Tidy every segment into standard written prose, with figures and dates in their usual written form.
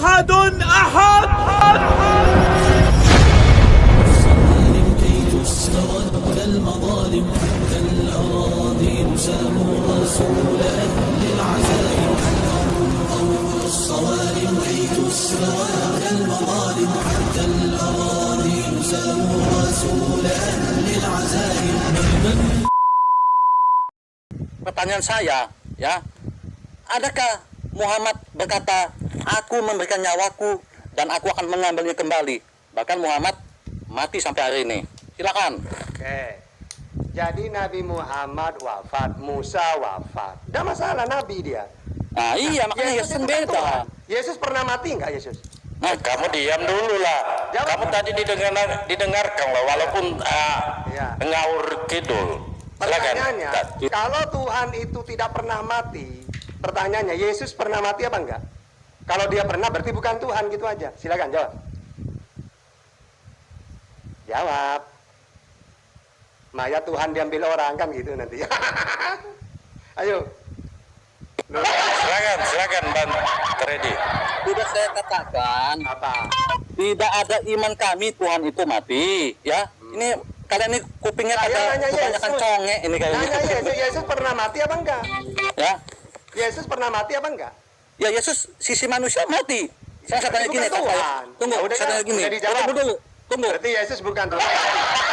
أحد أحد Pertanyaan saya, ya, adakah Muhammad berkata, aku memberikan nyawaku dan aku akan mengambilnya kembali? Bahkan Muhammad mati sampai hari ini. Silakan. Oke. Jadi Nabi Muhammad wafat, Musa wafat. Tidak masalah Nabi dia. Nah, iya, makanya Yesus itu kan beda. Tuhan. Yesus pernah mati enggak Yesus? Nah, Kamu diam dulu lah. Jawab. Kamu tadi didengarkan loh, walaupun Iya. ngaur kidul. Silakan. Pertanyaannya, kalau Tuhan itu tidak pernah mati, pertanyaannya Yesus pernah mati apa enggak? Kalau dia pernah berarti bukan Tuhan, gitu aja. Silakan jawab. Jawab. Mayat Tuhan diambil orang kan gitu nanti. Ayo. Silakan Bang Tredi. Sudah saya katakan, Apa? tidak ada iman kami Tuhan itu mati, ya. Ini kalian ini kupingnya Saya pada nanya kebanyakan Yesus. conge ini kayaknya. Nanya Yesus, Yesus pernah mati apa enggak? Ya. Yesus pernah mati apa enggak? Ya, Yesus sisi manusia mati. Saya tanya gini, Bukan Pak. Tuhan. Tunggu, Ya udah, saya tanya gini. udah dijawab. Tunggu dulu. Tunggu. Berarti Yesus bukan Tuhan.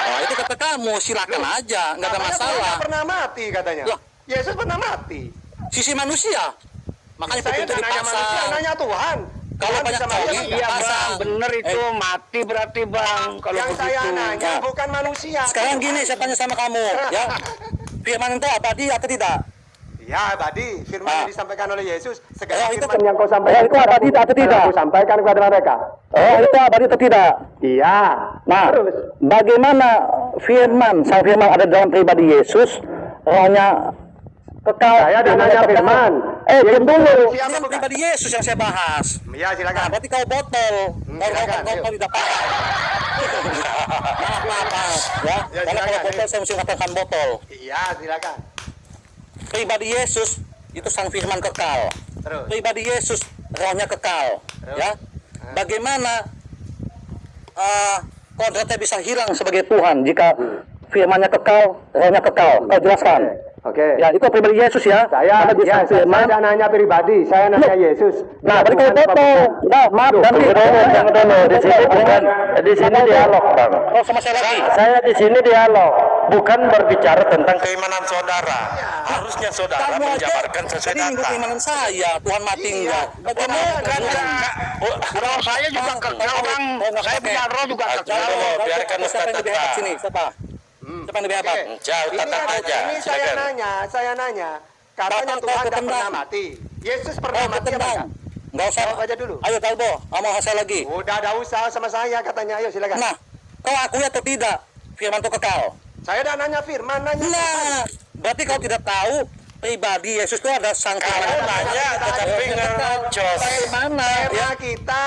Nah, itu kata kamu, silakan aja, nggak ada Katanya masalah. Tuhan pernah mati katanya. Loh. Yesus pernah mati. Sisi manusia. Makanya Saya pintu nanya manusia, dipasang. nanya Tuhan. Kalau Tuhan banyak bisa mati conge, apa enggak? iya, Bang. Bener itu mati berarti Bang kalau Yang begitu. saya nanya Nah. bukan manusia. Sekarang gini, saya tanya sama kamu, ya. Firman itu abadi atau tidak? Ya, tadi firman Ah. yang disampaikan oleh Yesus. Oh, Segala itu firman yang kau sampaikan itu abadi atau tidak? Aku sampaikan kepada mereka. Oh, itu abadi atau tidak? Iya. Nah, Terus. bagaimana sang firman ada dalam pribadi Yesus, rohnya kekal? Saya dan nanya firman. Diam dulu. Siapa Ini bukan? pribadi Yesus yang saya bahas. Ya, Nah, silakan. berarti kau botol. Silakan, Kau yuk. tidak paham. Maaf, ya. Ya, Karena kalau silakan, botol, yuk. saya mesti katakan botol. Iya, silakan. Pribadi Yesus itu sang firman kekal. Terus. Pribadi Yesus rohnya kekal. Terus. Ya. Bagaimana kodratnya bisa hilang sebagai Tuhan jika firmannya kekal, rohnya kekal? Kau jelaskan. Oke. Ya, itu pribadi Yesus ya. Saya Karena dia sang firman. tidak nanya pribadi, saya nanya Yesus. Nah, berarti kau botol. Nah, maaf, ganti. Jangan dulu, di sini bukan, di sini dialog Bang. Oh, sama saya lagi. Saya di sini dialog, bukan berbicara tentang Keimanan saudara. Harusnya saudara Kamu aja menjabarkan sesuai tadi minggu data. keimanan saya, Tuhan mati Iya. enggak? Bagaimana? roh saya juga kekal Bang. Saya punya roh juga kekal. Biarkan Siapa Ustaz yang lebih hebat tetap. sini? Siapa? Siapa yang lebih hebat? Oke. Jauh, tatap aja. Ini Silakan. saya nanya. Katanya Bapak, Tuhan kau tidak ketendang. pernah mati. Yesus pernah Oh, mati apa ketendang. enggak? Enggak usah. Jawab aja dulu. Ayo, Talbo. Kamu saya lagi. Udah ada usaha sama saya katanya. Ayo silakan. Nah, kau akui atau tidak? Firman itu kekal. Saya udah nanya firman, nanya. Nah, berarti kau tidak tahu pribadi Yesus itu ada sang Kamu firman. nanya tetapi ngerocos. Bagaimana? Ya,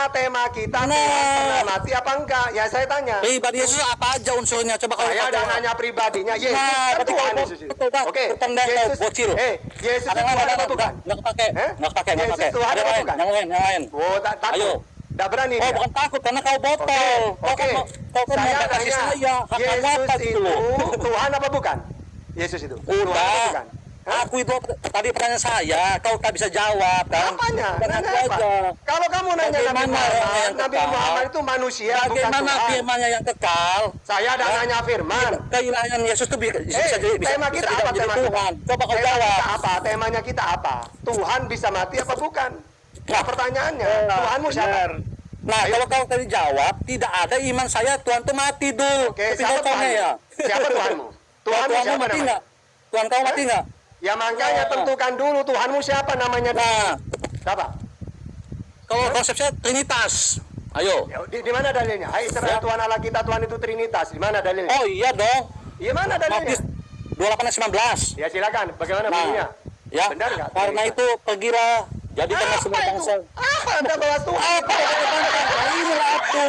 tema kita Nah. Tuhan pernah mati apa enggak? Ya saya tanya. pribadi Yesus apa aja unsurnya? Coba kau Saya udah jawab. nanya pribadinya. Yesus Nah, kan berarti Tuhan kau Yesus itu. betul, Pak. Oke. Bertendang kau, bocil. Yesus Ada itu yang Tuhan lain, apa bukan? nggak kepake, Eh? nggak kepake, nggak Yesus kepake. Tuhan Ada apa lain, bukan? yang lain. Oh, tak takut. Ayo. Tidak berani Oh, dia. bukan takut karena kau botol. Oke. Kau kan Saya mau kasih tanya, saya hak Yesus apa itu dulu. Tuhan apa bukan? Yesus itu. Tuhan apa Udah. bukan? Hah? Aku itu tadi pertanyaan saya, kau tak bisa jawab kan? Apanya? Dan Nanya aku apa? aja. Kalau kamu nanya Nabi Bagaimana orang Muhammad, yang Nabi kekal? Muhammad itu manusia, bukan Bagaimana Tuhan. firmannya yang kekal? Saya ada nanya firman. Keilahian Yesus itu bisa jadi tema kita apa jadi tema Tuhan. kita? Coba kau Tema jawab. kita apa? Temanya kita apa? Tuhan bisa mati apa bukan? Nah, pertanyaannya, Tuhanmu siapa? Nah, Ayo. kalau kau tadi jawab, tidak ada iman saya Tuhan itu mati dulu. Oke, Tapi siapa kau tanya Tuhanmu? ya. Siapa Tuhanmu? Tuhanmu Tuhanmu siapa mati namanya? nggak? Tuhan kau mati nggak? Ya makanya Nah. tentukan dulu Tuhanmu siapa namanya. Nah, Siapa? kalau konsepnya Trinitas. Ayo. Ya, di mana dalilnya? Hai Israel, Ya. Tuhan Allah kita, Tuhan itu Trinitas. Di mana dalilnya? Oh iya dong. Di mana dalilnya? Matius 28:19. Ya silakan. Bagaimana bunyinya? Ya, Benar nggak? karena itu pergilah jadikanlah semua Apa itu? bangsa. Apa Anda bahas Tuhan? Apa yang kata bangsa? Nah, inilah aku.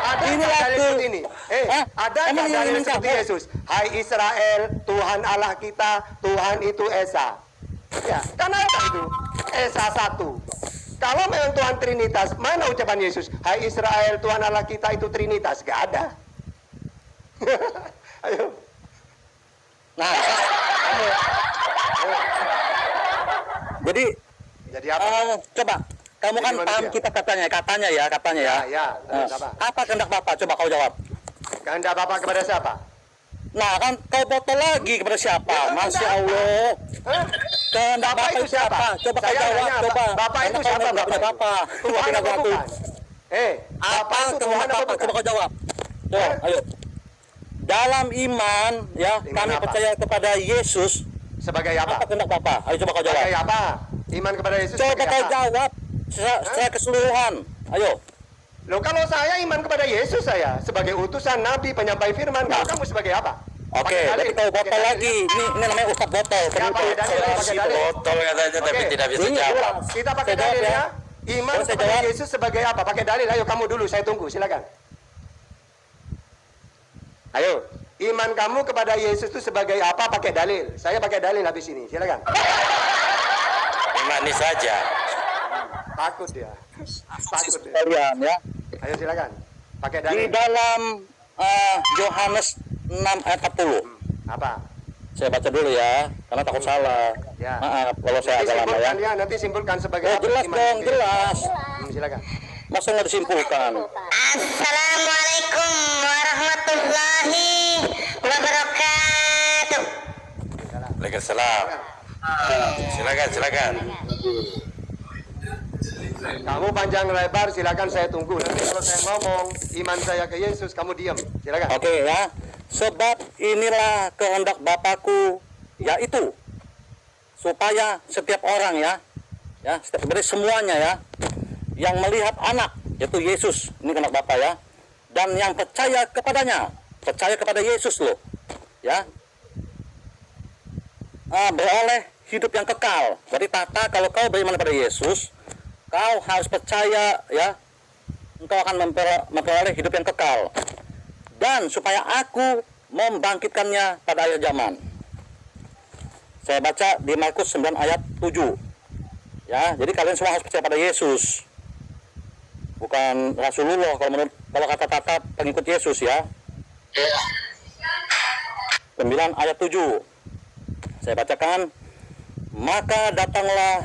Ada Inilah dalil aku. seperti ini? Hah? Ada Emang dalil ini seperti apa? Yesus? Hai Israel, Tuhan Allah kita, Tuhan itu Esa. Ya, kan ada itu. Esa 1. Kalau memang Tuhan Trinitas, mana ucapan Yesus? Hai Israel, Tuhan Allah kita itu Trinitas. Gak ada. Ayo. Nah, jadi apa? coba kamu kan Jadi paham manusia. kita katanya ya. Ya, terus apa? Apa kehendak Bapak? Coba kau jawab. Kehendak Bapak kepada siapa? Nah, kan kau botol lagi kepada siapa? Ya, Masya kehendak Allah. Hah? Kehendak Bapak itu siapa? Coba kau Saya jawab, nanya, coba. Bapak itu Karena kau siapa? nggak punya Bapak. Tuhan Tidak apa ngaku. bukan? Apa Bapak itu Tuhan kehendak apa Bapak? Coba bukan? kau jawab. Coba, ayo. Dalam iman, ya, Iman kami apa? percaya kepada Yesus. Sebagai apa? Apa kehendak Bapak? Ayo coba kau jawab. Sebagai apa? Iman kepada Yesus Coba sebagai kau apa? jawab secara keseluruhan. Ayo. Loh, kalau saya iman kepada Yesus, saya sebagai utusan Nabi penyampai firman. Kalau kamu sebagai apa? Oke, Pakai dalil, tapi kau pakai botol dalil, lagi. Ini namanya Ustadz botol. Ya, pakai dalil, pakai dalil. Botol katanya tapi Oke. tidak bisa Ini jawab. jelas. Kita pakai Saya jawab dalil ya. ya. Iman Boleh saya kepada jawab? Yesus sebagai apa? Pakai dalil. Ayo kamu dulu, saya tunggu. Silakan. Ayo. Iman kamu kepada Yesus itu sebagai apa? Pakai dalil. Saya pakai dalil habis ini. Silakan. Imani saja. Takut dia. Takut dia. Kalian ya. Ayo silakan. Pakai Di dalil. dalam Yohanes 6 ayat 40. Apa? Saya baca dulu ya, karena takut salah. Ya. Maaf kalau saya Nanti agak lama ya. simpulkan ya. Nanti simpulkan sebagai Oh, apa? jelas iman dong, itu? jelas. Silakan. Masa nggak disimpulkan? Assalamualaikum warahmatullahi wabarakatuh. Waalaikumsalam. Silakan. Kamu panjang lebar, silakan saya tunggu. Nanti kalau saya ngomong iman saya ke Yesus, kamu diam. Silakan. Oke ya. Sebab inilah kehendak Bapakku, yaitu supaya setiap orang ya, dari semuanya ya, yang melihat anak, yaitu Yesus, ini kehendak Bapa ya, dan yang percaya kepadanya, percaya kepada Yesus loh, ya, beroleh hidup yang kekal. Jadi Tata, kalau kau beriman kepada Yesus, kau harus percaya ya, engkau akan memperoleh hidup yang kekal. Dan supaya aku membangkitkannya pada akhir zaman. Saya baca di Markus 9 ayat 7. Ya, jadi kalian semua harus percaya pada Yesus. Bukan Rasulullah kalau kata Tata pengikut Yesus ya. 9 ayat 7. Saya bacakan, maka datanglah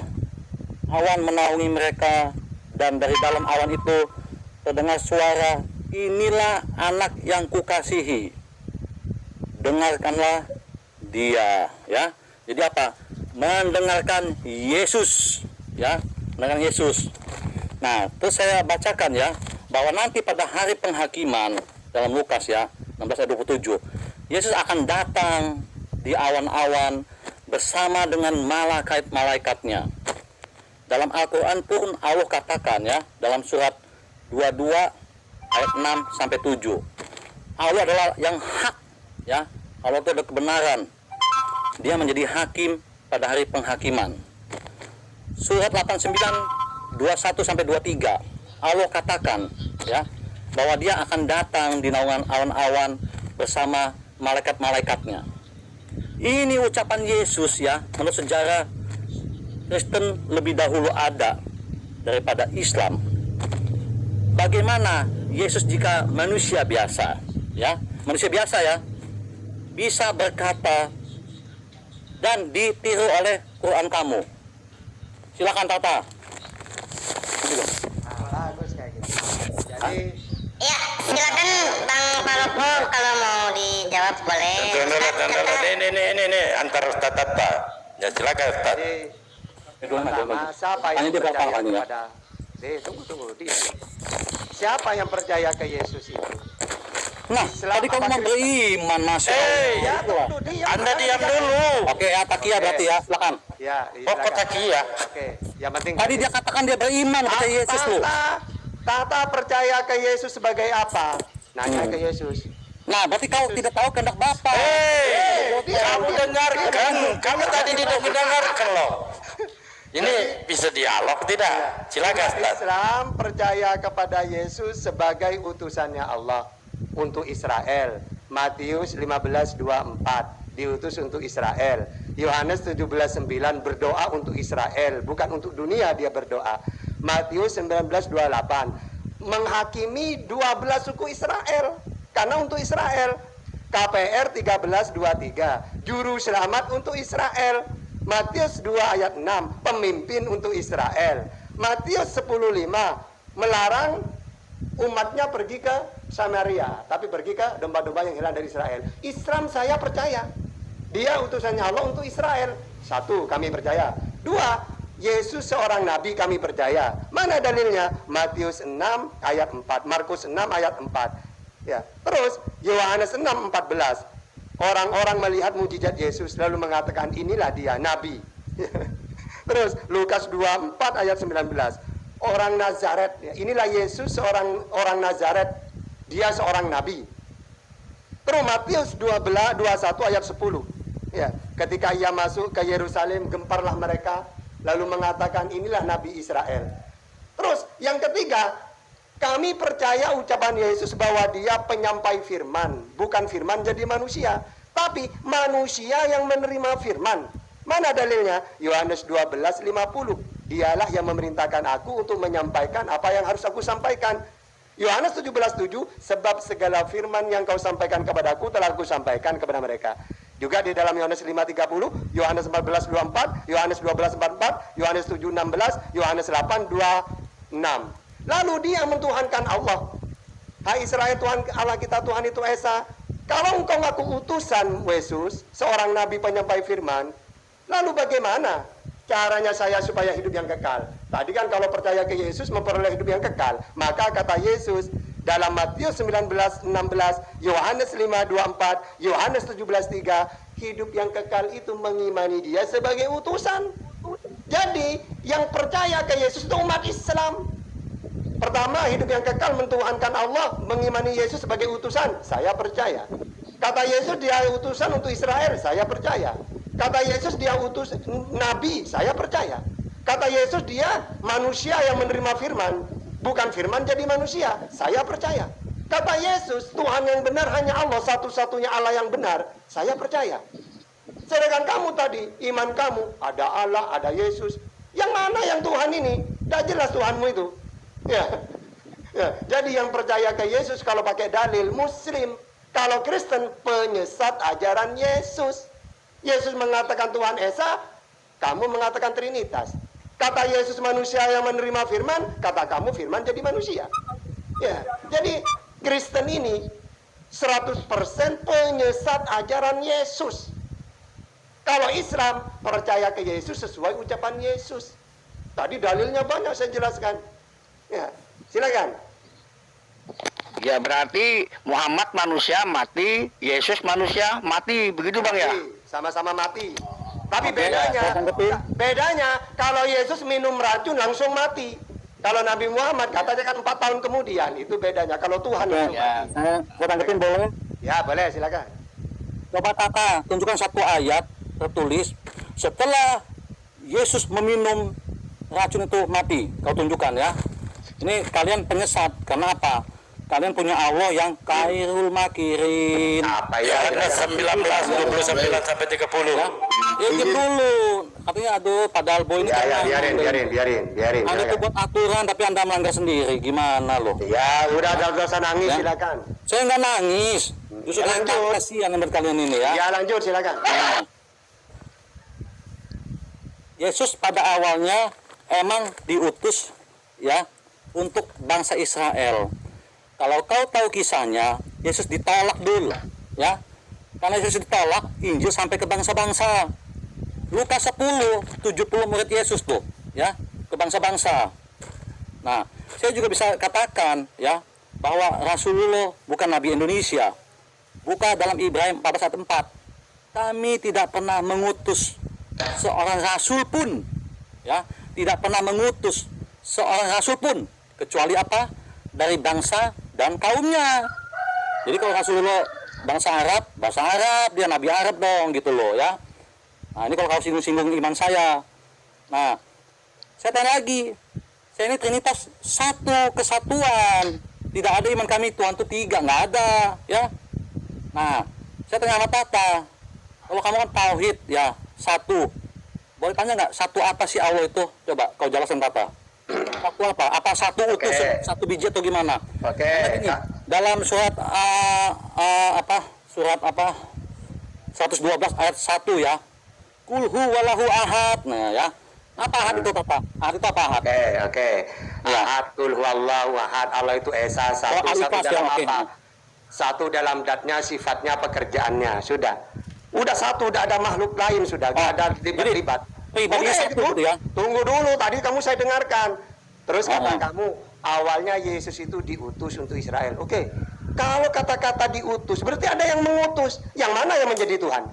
awan menaungi mereka, dan dari dalam awan itu terdengar suara, inilah anak yang kukasihi, dengarkanlah dia. Ya, jadi apa? Mendengarkan Yesus, ya, mendengarkan Yesus. Nah, terus saya bacakan ya, bahwa nanti pada hari penghakiman dalam Lukas ya 16 ayat 27, Yesus akan datang di awan-awan bersama dengan malaikat-malaikatnya. Dalam Al-Quran pun Allah katakan ya, dalam surat 22 ayat 6 sampai 7. Allah adalah yang hak ya. Allah itu adalah kebenaran. Dia menjadi hakim pada hari penghakiman. Surat 89 21 sampai 23. Allah katakan ya, bahwa dia akan datang di naungan awan-awan bersama malaikat-malaikatnya. Ini ucapan Yesus ya, menurut sejarah Kristen lebih dahulu ada daripada Islam. Bagaimana Yesus jika manusia biasa, ya, manusia biasa ya, bisa berkata dan ditiru oleh Quran kamu? Silakan Tata. Bagus kayak gitu. Jadi Ya, silakan Bang Palopo kalau mau dijawab boleh. Ini antar Ustaz Tata. Ya silakan Ustaz. pertama, siapa yang Hanya dia berapa percaya kali ya? kepada tunggu dia. Siapa yang percaya ke Yesus itu? Nah, Islam tadi kamu apa mau beriman, Mas. Ya, tentu diam. Anda diam dulu. Oke, ya, Takia berarti ya, silakan. Ya, Oh, kota Kia. Oke, yang penting Tadi dia katakan dia beriman kepada Yesus loh. Tata percaya ke Yesus sebagai apa? Nanya ke Yesus. Nah, berarti kau tidak tahu kehendak Bapa. Kamu dengarkan. Kamu tadi tidak mendengarkan loh. Ini bisa dialog tidak? Silakan Ustaz. Islam percaya kepada Yesus sebagai utusannya Allah untuk Israel. Matius 15:24 diutus untuk Israel. Yohanes 17:9 berdoa untuk Israel, bukan untuk dunia dia berdoa. Matius 19:28. Menghakimi 12 suku Israel. Karena untuk Israel. KPR 13:23. Juru selamat untuk Israel. Matius 2 ayat 6. Pemimpin untuk Israel. Matius 10:5. Melarang umatnya pergi ke Samaria, tapi pergi ke domba-domba yang hilang dari Israel. Islam saya percaya, dia utusannya Allah untuk Israel. Satu, kami percaya. Dua, Yesus seorang nabi, kami percaya. Mana dalilnya? Matius 6 ayat 4, Markus 6 ayat 4. Ya, terus Yohanes 6:14. Orang-orang melihat mujizat Yesus lalu mengatakan inilah dia nabi. Terus Lukas 2:4 ayat 19. Orang Nazaret, ya, inilah Yesus seorang orang Nazaret, dia seorang nabi. Terus Matius 21 ayat 10. Ya, ketika ia masuk ke Yerusalem, gemparlah mereka, lalu mengatakan inilah nabi Israel. Terus yang ketiga, kami percaya ucapan Yesus bahwa dia penyampai firman, bukan firman jadi manusia, tapi manusia yang menerima firman. Mana dalilnya? Yohanes 12:50. Dialah yang memerintahkan aku untuk menyampaikan apa yang harus aku sampaikan. Yohanes 17:7, sebab segala firman yang kau sampaikan kepadaku telah aku sampaikan kepada mereka. Juga di dalam Yohanes 5:30, Yohanes 14:24, Yohanes 12:44, Yohanes 7:16, Yohanes 8:26. Lalu dia mentuhankan Allah. Hai Israel, Tuhan Allah kita Tuhan itu Esa. Kalau engkau ngaku utusan Yesus, seorang nabi penyampai firman, lalu bagaimana caranya saya supaya hidup yang kekal? Tadi kan kalau percaya ke Yesus memperoleh hidup yang kekal. Maka kata Yesus dalam Matius 19:16, Yohanes 5:24, Yohanes 17:3, hidup yang kekal itu mengimani dia sebagai utusan. Jadi yang percaya ke Yesus itu umat Islam. Pertama, hidup yang kekal mentuhankan Allah, mengimani Yesus sebagai utusan. Saya percaya. Kata Yesus dia utusan untuk Israel, saya percaya. Kata Yesus dia utus nabi, saya percaya. Kata Yesus dia manusia yang menerima firman, bukan firman jadi manusia, saya percaya. Kata Yesus Tuhan yang benar hanya Allah, satu-satunya Allah yang benar, saya percaya. Sedangkan kamu tadi, iman kamu ada Allah, ada Yesus. Yang mana yang Tuhan ini? Tidak jelas Tuhanmu itu. Ya. Ya, jadi yang percaya ke Yesus kalau pakai dalil Muslim, kalau Kristen penyesat ajaran Yesus. Yesus mengatakan Tuhan Esa, kamu mengatakan Trinitas. Kata Yesus manusia yang menerima firman, kata kamu firman jadi manusia. Ya, jadi Kristen ini 100% penyesat ajaran Yesus. Kalau Islam percaya ke Yesus sesuai ucapan Yesus. Tadi dalilnya banyak saya jelaskan. Ya, silakan. Ya berarti Muhammad manusia mati, Yesus manusia mati, begitu Bang ya? Sama-sama mati. Tapi bedanya kalau Yesus minum racun langsung mati. Kalau Nabi Muhammad katanya kan 4 tahun kemudian, itu bedanya. Kalau Tuhan langsung mati. Saya tanggepin boleh? Ya boleh, silakan. Coba Tata, tunjukkan satu ayat tertulis setelah Yesus meminum racun itu mati. Kau tunjukkan ya. Ini kalian penyesat, karena apa? Kalian punya Allah yang kairul makirin. Apa Ya, ya? 19:29 sampai 30. Ya, ikut dulu. Katanya aduh, padahal boy ini Ya, biarin. Anda itu buat aturan, tapi Anda melanggar sendiri. Gimana loh? Ya, udah gak usah nangis, Ya. silakan. Saya nggak nangis. Justru Ya, lanjut. kasihan menurut kalian ini ya. Ya, lanjut, silakan. Yesus pada awalnya emang diutus ya untuk bangsa Israel. Kalau kau tahu kisahnya, Yesus ditolak dulu, ya. Karena Yesus ditolak, Injil sampai ke bangsa-bangsa. Lukas 10, 70 murid Yesus tuh, ya, ke bangsa-bangsa. Nah, saya juga bisa katakan, ya, bahwa Rasulullah bukan Nabi Indonesia. Buka dalam Ibrahim 14:4. Kami tidak pernah mengutus seorang rasul pun, ya, tidak pernah mengutus seorang rasul pun, kecuali apa? Dari bangsa dan kaumnya. Jadi kalau Rasulullah bahasa Arab, dia Nabi Arab dong gitu loh ya. Nah ini kalau kau singgung-singgung iman saya. Nah saya tanya lagi, saya ini Trinitas satu kesatuan, tidak ada iman kami Tuhan itu 3, nggak ada ya. Nah saya tanya sama Tata, kalau kamu kan tauhid ya satu, boleh tanya nggak satu apa sih Allah itu? Coba kau jelaskan Tata. Waktu apa? Apa satu utus, Oke. satu biji atau gimana? Oke. Ini, dalam surat surat apa? 112 ayat 1 ya. Kul huwalahu ahad. Nah ya. Apa ahad itu Bapak? Ahad itu apa ahad? Oke. Ya. Ahad, kul huwallahu ahad. Allah itu esa, satu, Oh, satu alifas dalam ya, oke. apa? Satu dalam datnya, sifatnya, pekerjaannya. Sudah. Udah satu, udah ada makhluk lain sudah. Gak ada libat-libat. pribadinya Oke, satu gitu ya. Tunggu dulu, tadi kamu saya dengarkan. Terus kata Oh. kamu, awalnya Yesus itu diutus untuk Israel. Oke, kalau kata-kata diutus, berarti ada yang mengutus. Yang mana yang menjadi Tuhan?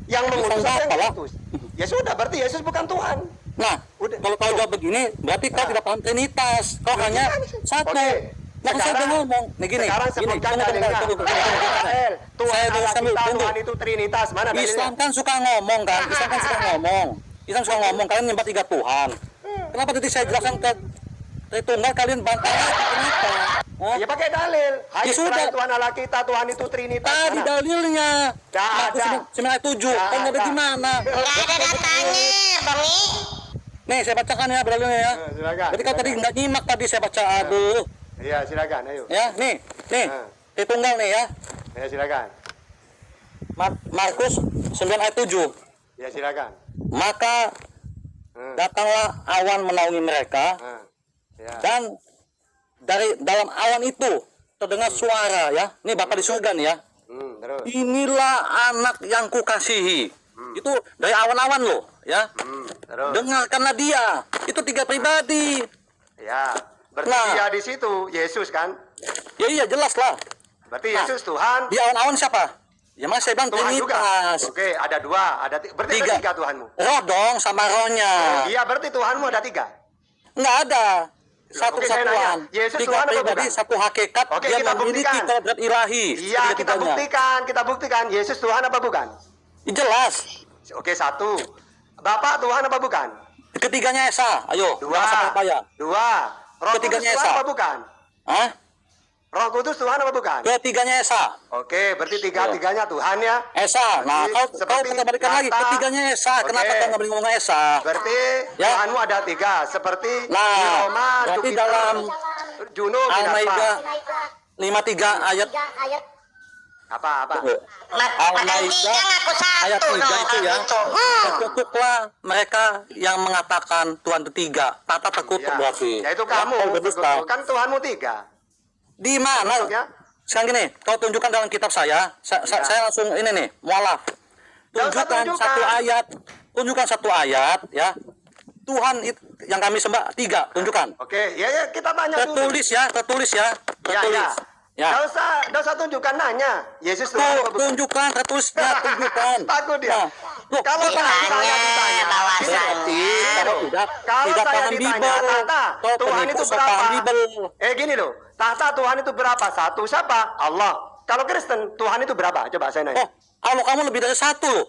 Yang mengutus Bukan atau yang Bapa lah. mengutus? Ya sudah, berarti Yesus bukan Tuhan. Nah, Udah. kalau kau jawab begini, berarti kau Nah. tidak paham Trinitas. Kau hanya satu. Oke. Nah, saya Sekarang- udah ngomong. Nih gini, Sekarang gini, sebutkan tunggu, tunggu, dalilnya. tunggu, tunggu, Israel, Tuhan Saya Allah sambil kita, tunggu. Tuhan itu Trinitas. Mana dalilnya? Islam kan suka ngomong kan, Islam kan suka ngomong. Islam suka ngomong, kalian nyembah 3 Tuhan. Kenapa tadi saya jelaskan ke Tritunggal kalian bantah lagi, kenapa? Hah? Ya pakai dalil. Hai Ya sudah. Israel, Tuhan Allah kita, Tuhan itu Trinitas. Tadi Mana? dalilnya. Nggak ada. 9 ayat 7, kan ada di mana? Nggak ada datanya, Bang Mi. Nih, saya bacakan ya dalilnya ya. Silakan. Jadi kau tadi nggak nyimak tadi saya baca, aduh. Iya, silakan, ayo. Ya, nih, Nah. Tritunggal nih ya. Ya, silakan. Markus 9 ayat 7. Ya, silakan. Maka datanglah awan menaungi mereka, Ya. dan dari dalam awan itu terdengar suara ya. Ini Bapak di surga nih ya. Terus. Inilah anak yang kukasihi. Itu dari awan-awan loh ya. Terus. Dengarkanlah dia. Itu 3 pribadi. Ya. Berarti Nah. dia di situ, Yesus kan? Ya iya jelas lah. Berarti Nah. Yesus Tuhan. Di awan-awan siapa? Ya mas saya bilang Tuhan juga. Trinitas. Oke, ada 2, ada berarti ada 3 Tuhanmu. Roh dong sama rohnya. Iya, berarti Tuhanmu ada 3. Enggak ada. Satu Oke, saya kesatuan. nanya, Yesus 3 Tuhan apa pribadi, bukan? satu hakikat. Oke, Dia kita memiliki buktikan. kodrat ilahi. Iya, kita Ketiga-tiganya. buktikan. Yesus Tuhan apa bukan? Jelas. Oke, 1. Bapak Tuhan apa bukan? Ketiganya Esa. Ayo. 2. Jangan salah payah. 2. Roh Kudus Ketiganya Tuhan Esa. apa bukan? Hah? Roh Kudus Tuhan apa bukan? Ketiganya Esa. Oke, berarti tiga-tiganya Tuhan ya. Esa. Nah, Berarti kau seperti kita balikan lagi. kata- Ketiganya Esa. Kenapa Oke. kau nggak boleh ngomong Esa? Berarti Ya. Tuhanmu ada 3. Seperti di Nah, Roma, berarti Jupiter, dalam Juno, Al-Maidah Minerva. 53 ayat Apa? Al-Maidah ngaku satu ayat 3 dong, itu ya. gitu. Terkutuklah mereka yang mengatakan Tuhan itu 3. Tata terkutuk Ya. berarti. Ya itu Ya, kamu. kau berdusta. Kan Tuhanmu 3. Di mana? Ya. Sekarang gini, kau tunjukkan dalam kitab saya. Saya langsung ini nih, mualaf. Nggak usah Tunjukkan tunjukkan. satu ayat. Tunjukkan satu ayat ya. Tuhan yang kami sembah 3. Tunjukkan. Oke, ya kita tanya dulu. Tertulis ya, tertulis ya. Tertulis. Ya. Nggak usah tunjukkan nanya. Yesus Tuhan apa bukan? Tunjukkan, tertulisnya, tunjukkan. Takut dia. Nah, loh, Kalau saya ditanya, berarti kau tidak Kalau tidak saya paham ditanya, Bible. Tata, Kau Tuhan penipu itu sok berapa? paham Bible. Gini loh, tahta Tuhan itu berapa? 1 siapa? Allah. Kalau Kristen, Tuhan itu berapa? Coba saya nanya. Oh, Allah kamu lebih dari 1 loh.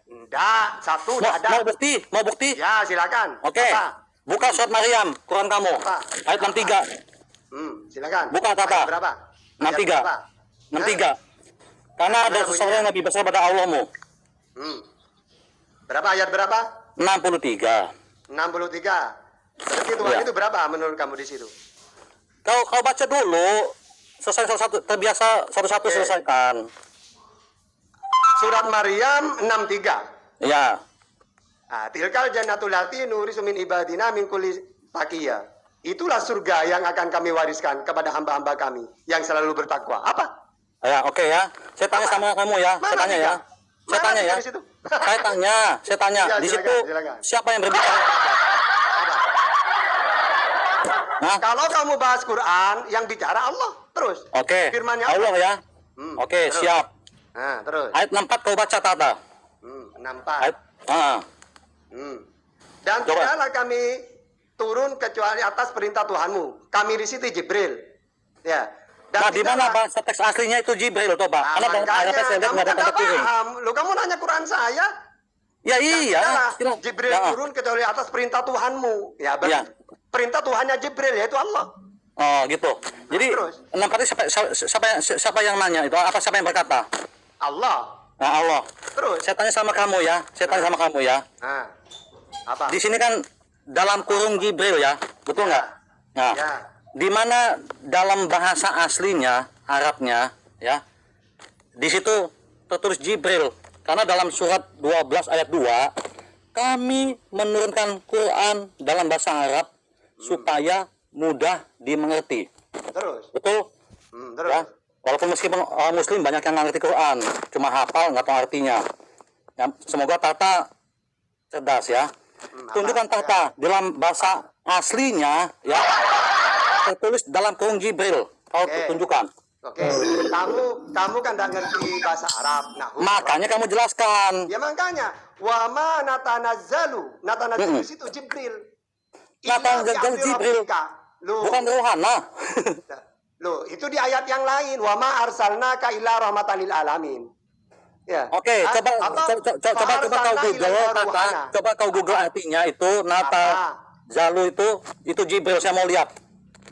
Enggak, 1 Mau, udah ada. mau bukti? Mau bukti? Ya, silakan. Oke. Apa? Buka surat Maryam, Quran kamu. Apa? Ayat 63. Silakan. Buka, Tata. Ayat berapa? 63. Ayat berapa? 63. Karena ada Mana seseorang yang bunyinya? lebih besar pada Allahmu. Berapa ayat berapa? 63. 63. Berarti Tuhan Ya. itu berapa menurut kamu di situ? Kau baca dulu. Selesai satu-satu. Terbiasa satu-satu Oke. selesaikan. Surat Maryam 63. Ya. Tilkal jannatul lati nurisu min ibadina min kulli taqiyya. Itulah surga yang akan kami wariskan kepada hamba-hamba kami yang selalu bertakwa. Apa? Ya, oke ya. Saya tanya sama kamu ya. Saya Mana tanya tiga? ya. Saya Mana tanya tiga ya. di situ? Saya tanya. Ya, Di silakan, situ silakan. siapa yang berbicara? Apa? Hah? Kalau kamu bahas Quran, yang bicara Allah terus. Oke. Firmannya Allah ya. Oke, terus. siap. Nah, terus. Ayat 64 kau baca, Tata. 64. Ayat Dan Coba. tidaklah kami turun kecuali atas perintah Tuhanmu. Kami di situ Jibril. Ya. Dan Nah, di mana tidaklah- bahasa teks aslinya itu Jibril, coba. Karena dalam makanya ayatnya saya lihat kamu nggak ada kan tanda nggak piring. paham. Loh, kamu nanya Quran saya. Ya iya. Tidaklah Jibril Ya. turun kecuali atas perintah Tuhanmu. Ya, berarti Ya. perintah Tuhannya Jibril yaitu Allah. Oh gitu. Jadi terus? 64 siapa yang nanya itu? Apa siapa yang berkata? Allah. Nah, Allah. Terus. Saya tanya sama kamu ya. Nah. Apa? Di Di sini kan dalam kurung Jibril ya, betul nggak? Nah, Ya. di mana dalam bahasa aslinya Arabnya ya, di situ tertulis Jibril. Karena dalam surat 12 ayat 2, kami menurunkan Quran dalam bahasa Arab supaya mudah dimengerti. Terus. Betul? Terus. Ya. Walaupun meskipun orang Muslim banyak yang nggak ngerti Quran, cuma hafal nggak tahu artinya. Ya, semoga Tata cerdas ya. Tunjukkan Tata dalam bahasa aslinya ya, tertulis dalam kurung Jibril. Kau Oke. tunjukkan. Oke, kamu kan nggak ngerti bahasa Arab. Nah, Makanya kamu jelaskan. ya makanya wama natanazzalu situ Jibril. Natanazzalu Jibril. Loh, Bukan rohana. loh, itu di ayat yang lain. Wama arsalnaka illa rahmatan lil alamin. Ya. Oke, coba kau Google, Tata. Coba kau Google artinya itu Nata Zalu itu Jibril, saya mau lihat.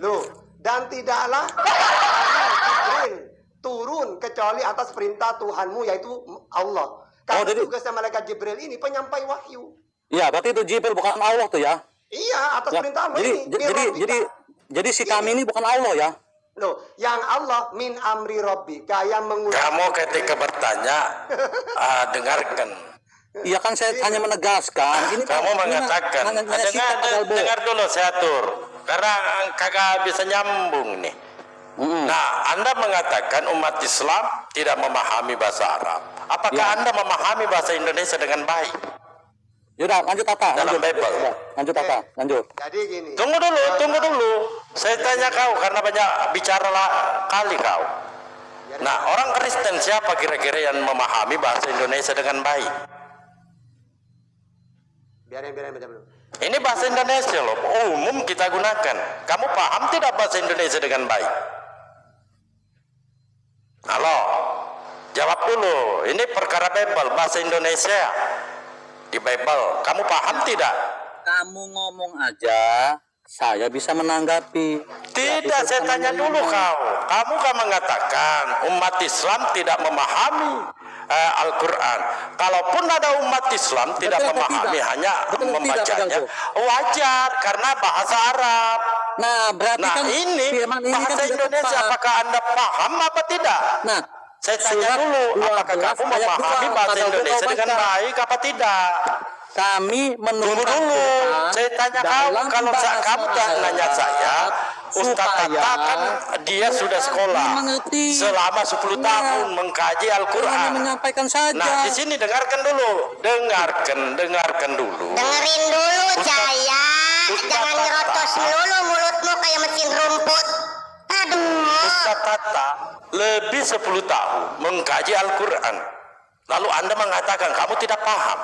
Loh, dan tidaklah Jibril turun kecuali atas perintah Tuhanmu yaitu Allah. Karena jadi- tugasnya malaikat Jibril ini penyampai wahyu. Iya, berarti itu Jibril bukan Allah tuh ya. Iya, atas Ya, perintah Allah jadi ini. Min rabbika. jadi si kami ini bukan Allah ya. Loh, yang Allah min amri rabbika yang mengurus. Kamu ketika bertanya, dengarkan. Iya kan saya hanya menegaskan. Ini Kamu mengatakan, dengar dulu saya atur. Karena kagak bisa nyambung nih. Nah, Anda mengatakan umat Islam tidak memahami bahasa Arab. Apakah Ya. Anda memahami bahasa Indonesia dengan baik? Yaudah, lanjut Tata. Dalam Lanjut. Bible. Udah, lanjut Tata, lanjut. Jadi gini. Tunggu dulu. Saya tanya kau karena banyak bicara kali kau. Nah, orang Kristen siapa kira-kira yang memahami bahasa Indonesia dengan baik? Biarin baca dulu. Ini bahasa Indonesia loh, umum kita gunakan. Kamu paham tidak bahasa Indonesia dengan baik? Halo, jawab dulu. Ini perkara Bible, bahasa Indonesia di Bible. Kamu paham tidak? Kamu ngomong aja, saya bisa menanggapi. Tidak, saya tanya dulu kau. Kamu kan mengatakan umat Islam tidak memahami Al-Quran. Kalaupun ada umat Islam tidak Betul atau memahami, tidak? hanya Betul atau tidak, membacanya, Padalso? wajar karena bahasa Arab. Nah, berarti Nah kan ini firman ini kan bahasa tidak Indonesia, tepat. apakah Anda paham apa tidak? Nah, Saya tanya surat dulu, apakah 12 kamu ayat memahami 2, bahasa Padalso Indonesia kau dengan baca. baik apa tidak? Kami Tunggu menurunkan dulu, Quran saya tanya kau, dalam kalau bahasa kamu tak nanya saya, Ustaz supaya Tata kan dia sudah sekolah mengerti. selama 10 Nah, tahun mengkaji hanya Al-Quran. menyampaikan saja. Nah di sini dengarkan dulu, dengarkan dulu. Dengerin dulu Jaya, jangan ngerocos melulu mulutmu kayak mesin rumput. Aduh. Ustaz Tata lebih 10 tahun mengkaji Al-Quran, lalu Anda mengatakan kamu tidak paham.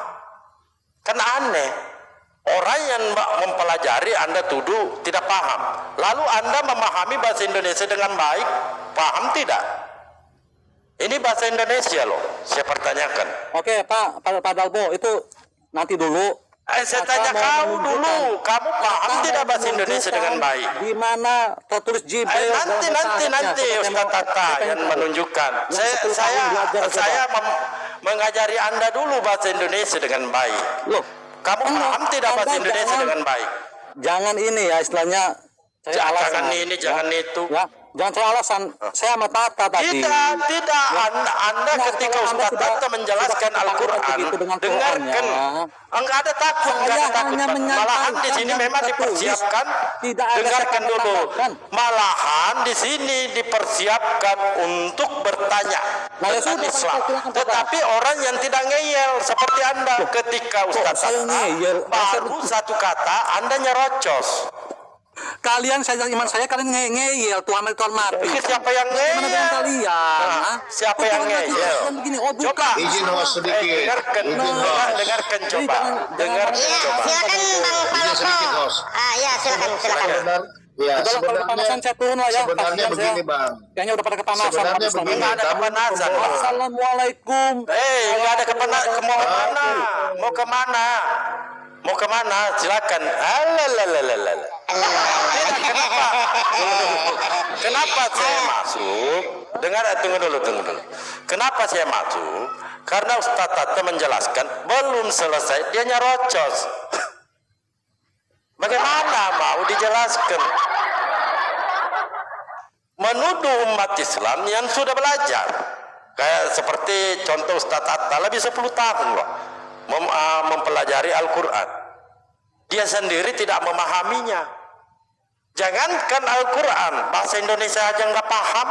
Kan aneh, orang yang mempelajari Anda tuduh tidak paham, lalu Anda memahami bahasa Indonesia dengan baik, paham tidak? Ini bahasa Indonesia loh, saya pertanyakan. Oke, Pak Dalbo, itu nanti dulu. Saya tanya kau dulu, kamu paham tidak bahasa Indonesia dengan baik? Di mana tertulis Jibril? Nanti Ustaz Tata yang menunjukkan. Saya mengajari Anda dulu bahasa Indonesia dengan baik. Loh, Kamu paham tidak bahasa Anda Indonesia jangan- dengan baik? jangan ini ya istilahnya. Cari alasan, Jangan ini, jangan itu. Ya, jangan cari alasan. Saya sama Tata tadi. Tidak. Anda Nah, ketika kalau Anda Ustaz sudah- Tata menjelaskan sudah Al-Quran, begitu dengan dengarkan. Qurannya. Enggak ada takut, Saya enggak ada takut. hanya menyampaikan Malahan di sini yang memang tertulis. dipersiapkan. Tidak ada Dengarkan saya dulu. tambahkan. Malahan di sini dipersiapkan untuk bertanya Nah, ya tentang sudah, Pak, Islam. silakan, Pak. Tetapi orang yang tidak ngeyel seperti Anda ketika Ustaz saya Tata ngeyel? baru satu kata Anda nyerocos. Kalian saya iman saya kalian ngeyel Tuhan mati. Siapa yang Bagaimana dengan ngeyel? kalian? Nah, siapa yang ngeyel? Begini, oh bukan. Coba. Izin host sedikit. Dengarkan, Izin host. dengarkan Jadi coba. jangan- Dengarkan Iya, coba. silakan Bang Izin sedikit, Palopo. Bos. Ya, silakan. Sebenar, ya Udah, kalau kepanasan saya turun lah ya. sebenarnya Kasihan begini saya. bang. Kayaknya udah pada kepanasan. Sebenarnya habis begini. Enggak ada Kamu kepanasan, pembohong. Pak. Assalamualaikum. Enggak ada mau kemana? Mau kemana? Mau kemana? Silakan. Tidak, kenapa? Kenapa saya masuk? Tunggu dulu. Kenapa saya masuk? Karena Ustaz Tata menjelaskan belum selesai dia nyerocos. Bagaimana mau dijelaskan? Menuduh umat Islam yang sudah belajar. Kayak seperti contoh Ustaz Atta, lebih 10 tahun loh mempelajari Al-Quran. Dia sendiri tidak memahaminya. Jangankan Al-Quran, bahasa Indonesia aja nggak paham.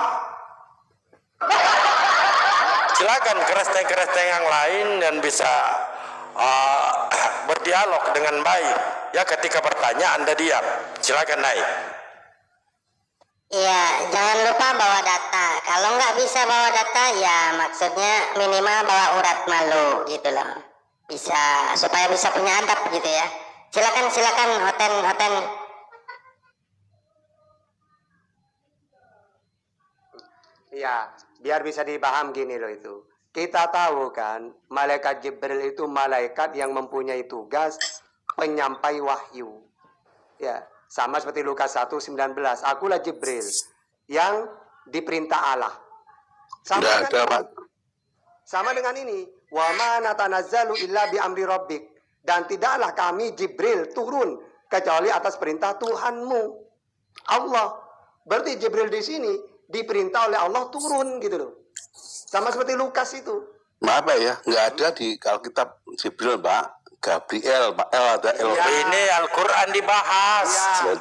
Silakan keresteng-keresteng yang lain dan bisa berdialog dengan baik. Ya, ketika bertanya Anda diam. Silakan naik. Iya, jangan lupa bawa data. Kalau nggak bisa bawa data, ya maksudnya minimal bawa urat malu gitu loh. Bisa, supaya bisa punya adab gitu ya. Silakan hoten. Ya, biar bisa dipaham gini loh itu. Kita tahu kan, malaikat Jibril itu malaikat yang mempunyai tugas penyampai wahyu. Ya, sama seperti Lukas 1:19. Akulah Jibril yang diperintah Allah. Sama dengan ini. Wa ma natanazzalu illa bi amri rabbik. Dan tidaklah kami Jibril turun kecuali atas perintah Tuhanmu. Allah. Berarti Jibril di sini diperintah oleh Allah turun gitu loh. Sama seperti Lukas itu. Maaf Pak ya, nggak ada di Alkitab Jibril Pak. Gabriel, Pak L ada L. Ya. Ini Al-Quran dibahas,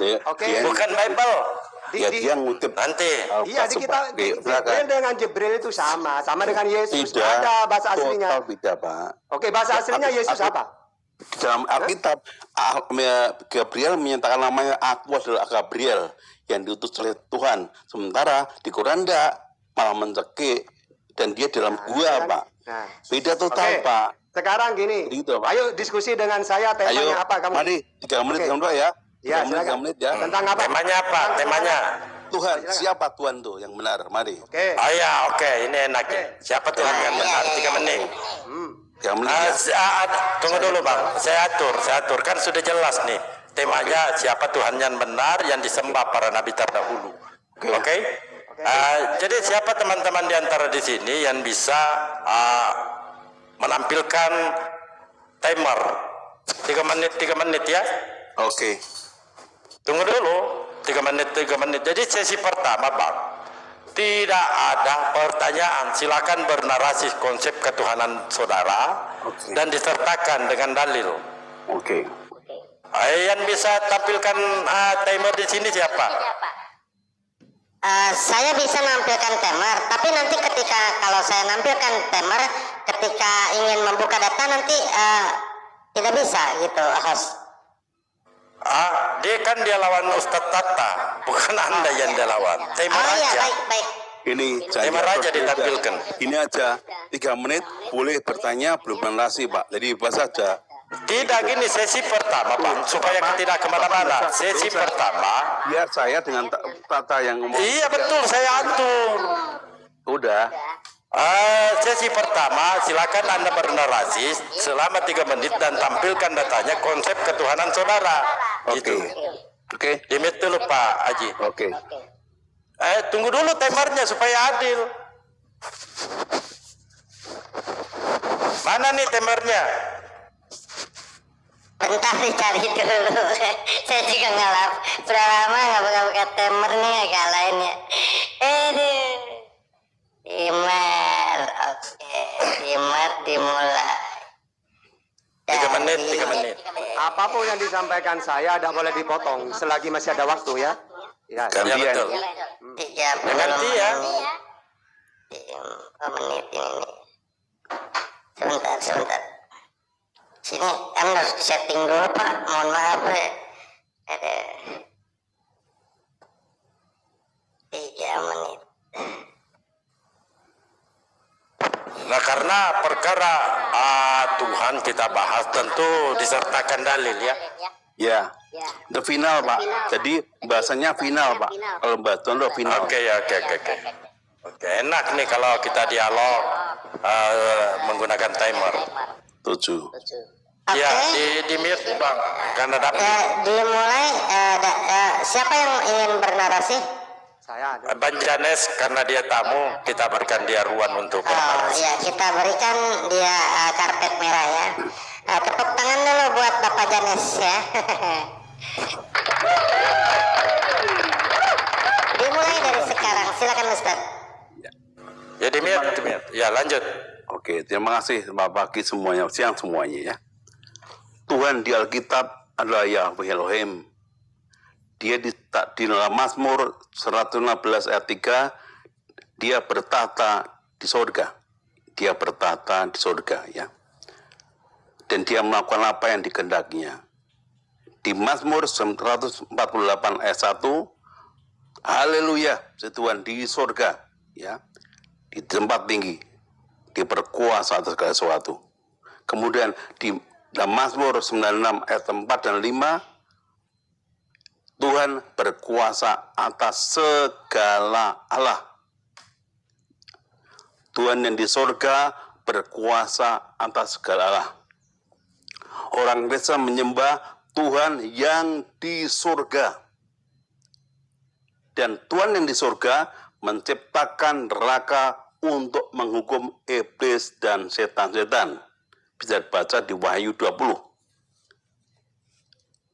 Ya. Oke. bukan Bible. Dia ngutip Nanti. Iya, di kita Jibril dengan Jibril itu sama dengan Yesus. Tidak. Ada bahasa aslinya. Total beda Pak. Oke, bahasa aslinya Yesus apa? Di dalam Alkitab, Gabriel menyatakan namanya aku adalah Gabriel yang diutus oleh Tuhan. Sementara di Quran enggak, malah mencekik dan dia dalam gua Pak. Nah. Beda total Oke. Pak. Sekarang gini, Gitu, Pak. ayo diskusi dengan saya temanya Ayo, apa kamu? mari 3 menit Oke. kamu ya. Ya, 3 menit ya. Tentang apa? Temanya apa? Temanya. Tuhan, siapa Tuhan tuh yang benar? Mari. Oke. Oh ya, oke. Ini enak. Siapa Tuhan yang benar? 3 menit. 3 menit ya. Tunggu dulu Bang. Saya atur. Kan sudah jelas nih. Temanya siapa Tuhan yang benar yang disembah para nabi terdahulu. Oke? Jadi siapa teman-teman di antara di sini yang bisa menampilkan timer 3 menit ya? Oke. Tunggu dulu 3 menit. Jadi sesi pertama Bang, tidak ada pertanyaan. Silakan bernarasi konsep ketuhanan saudara dan disertakan dengan dalil. Oke. Yang bisa tampilkan timer di sini siapa? Saya bisa nampilkan timer, tapi nanti kalau saya nampilkan timer, ketika ingin membuka data nanti tidak bisa gitu, host. Dia lawan Ustadz Tata, bukan Anda yang dia lawan. Timer Oh iya, aja. baik. Ini Timer aja ditampilkan. Ini aja 3 menit boleh bertanya belum narasi Pak. Jadi bebas saja. Tidak gini sesi pertama Bang, supaya tidak kemana-mana. Sesi pertama. Biar saya dengan Tata yang ngomong. Iya betul, saya atur. Udah. Sesi pertama silakan Anda bernarasi selama 3 menit dan tampilkan datanya konsep ketuhanan saudara. Gitu. Oke. Dimit dulu Pak Haji. Oke. Tunggu dulu timernya supaya adil. Mana nih timernya? Bentar dicari dulu. Saya juga ngelap. Sudah lama nggak buka timer nih agak lain ya. Timer, oke. Timer dimulai. 3 menit. Apapun yang disampaikan saya tidak boleh dipotong selagi masih ada waktu ya. Ya. Ya betul. 30 Ganti ya. menit ini. Sebentar. Sini, harus setting dulu Pak. Mohon maaf ya. Ada 3 menit. Nah karena perkara Tuhan kita bahas tentu disertakan dalil ya. Ya. Itu final Pak. Jadi bahasanya final Pak. Kalau batuan itu final. Oke, enak nih kalau kita dialog menggunakan timer. 7. Oke. Ya, di mute Bang, karena dapat Dimulai. Siapa yang ingin bernarasi? Saya ada. Banjanes karena dia tamu, kita berikan dia ruang untuk Oh bernarasi. ya, kita berikan dia karpet merah ya. Tepuk tangan dulu buat Bapak Janes ya. Dimulai dari sekarang, silakan Ustaz. Ya demikian. Ya lanjut. Oke, terima kasih selamat pagi semuanya, siang semuanya ya. Tuhan di Alkitab adalah Yahweh Elohim. Dia di dalam Mazmur 116 ayat 3, dia bertahta di surga. Dia bertahta di surga ya. Dan dia melakukan apa yang dikehendakinya. Di Mazmur 148 ayat 1, haleluya, Tuhan di surga ya. Di tempat tinggi, dia berkuasa atas segala sesuatu. Kemudian di dalam Mazmur 96 ayat 4 dan 5, Tuhan berkuasa atas segala Allah. Tuhan yang di surga berkuasa atas segala Allah. Orang Kristen menyembah Tuhan yang di surga. Dan Tuhan yang di surga menciptakan neraka untuk menghukum iblis dan setan-setan. Bisa dibaca di Wahyu 20.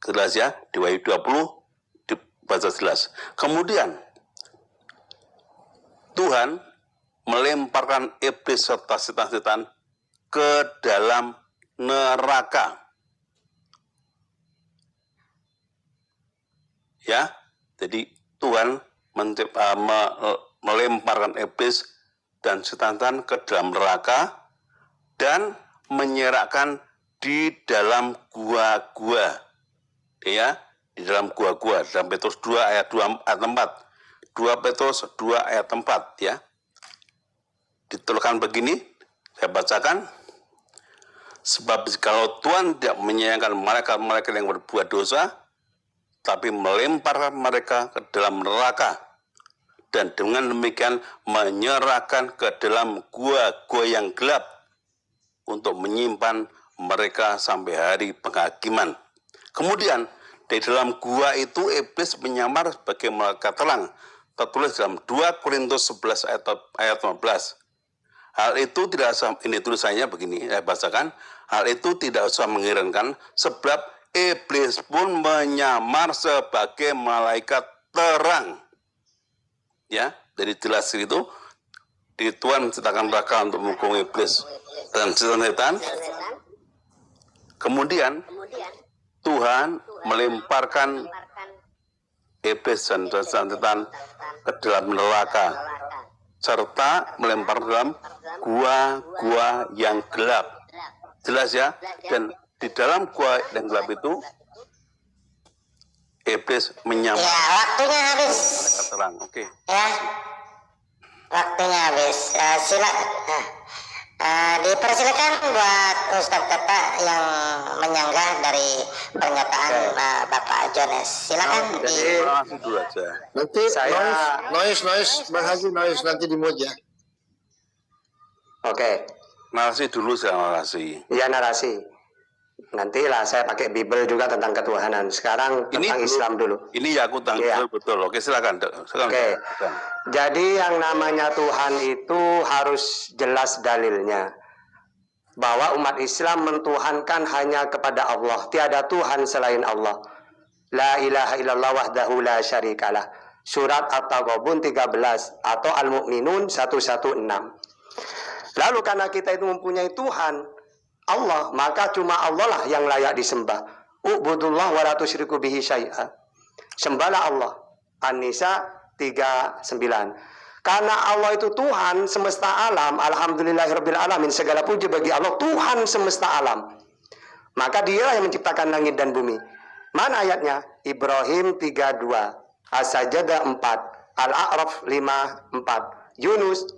Jelas ya, di Wahyu 20 dibaca jelas. Kemudian Tuhan melemparkan iblis serta setan-setan ke dalam neraka. Ya, jadi Tuhan melemparkan iblis dan setan-setan ke dalam neraka dan menyerahkan di dalam gua-gua. Ya, di dalam gua-gua. Dalam Petrus 2 ayat 2 ayat 4. 2 Petrus 2 ayat 4 ya. Dituliskan begini, saya bacakan. Sebab kalau Tuhan tidak menyayangkan mereka yang berbuat dosa, tapi melemparkan mereka ke dalam neraka, dan dengan demikian menyerahkan ke dalam gua-gua yang gelap untuk menyimpan mereka sampai hari penghakiman. Kemudian di dalam gua itu iblis menyamar sebagai malaikat terang. Tertulis dalam 2 Korintus 11 ayat 15. Hal itu tidak usah, ini tulisannya begini, saya bacakan. Hal itu tidak usah mengherankan, sebab iblis pun menyamar sebagai malaikat terang. Ya, dari jelas itu, di Tuhan menciptakan neraka untuk menghukum iblis dan setan-setan. Kemudian Tuhan melemparkan iblis dan setan-setan ke dalam neraka, serta melempar dalam gua-gua yang gelap. Jelas ya? Dan di dalam gua yang gelap itu iblis menyamar. Ya, waktunya habis. Terang. Oke. Ya, waktunya habis. Dipersilakan buat Ustadz Tata yang menyanggah dari pernyataan Bapak Jones. Silakan. Terima kasih dulu aja. Nanti noise, Bang Haji, noise nanti di-mute ya. Oke, Narasi dulu, saya narasi. ya narasi. Nantilah saya pakai Bible juga tentang ketuhanan. Sekarang tentang Islam dulu. Ini ya aku tanggung Iya. betul. Oke, silakan. Oke. Jadi yang namanya Tuhan itu harus jelas dalilnya. Bahwa umat Islam mentuhankan hanya kepada Allah. Tiada Tuhan selain Allah. La ilaha illallah wahdahu la syarikalah. Surat At-Taghabun 13 atau Al-Mu'minun 116. Lalu karena kita itu mempunyai Tuhan Allah, maka cuma Allah lah yang layak disembah. U'budullah wa la tusyriku bihi syai'a. Sembahlah Allah. An-Nisa 39. Karena Allah itu Tuhan semesta alam, alhamdulillahirabbil alamin, segala puji bagi Allah, Tuhan semesta alam. Maka Dia yang menciptakan langit dan bumi. Mana ayatnya? Ibrahim 32, As-Sajdah 4, Al-A'raf 5:4, Yunus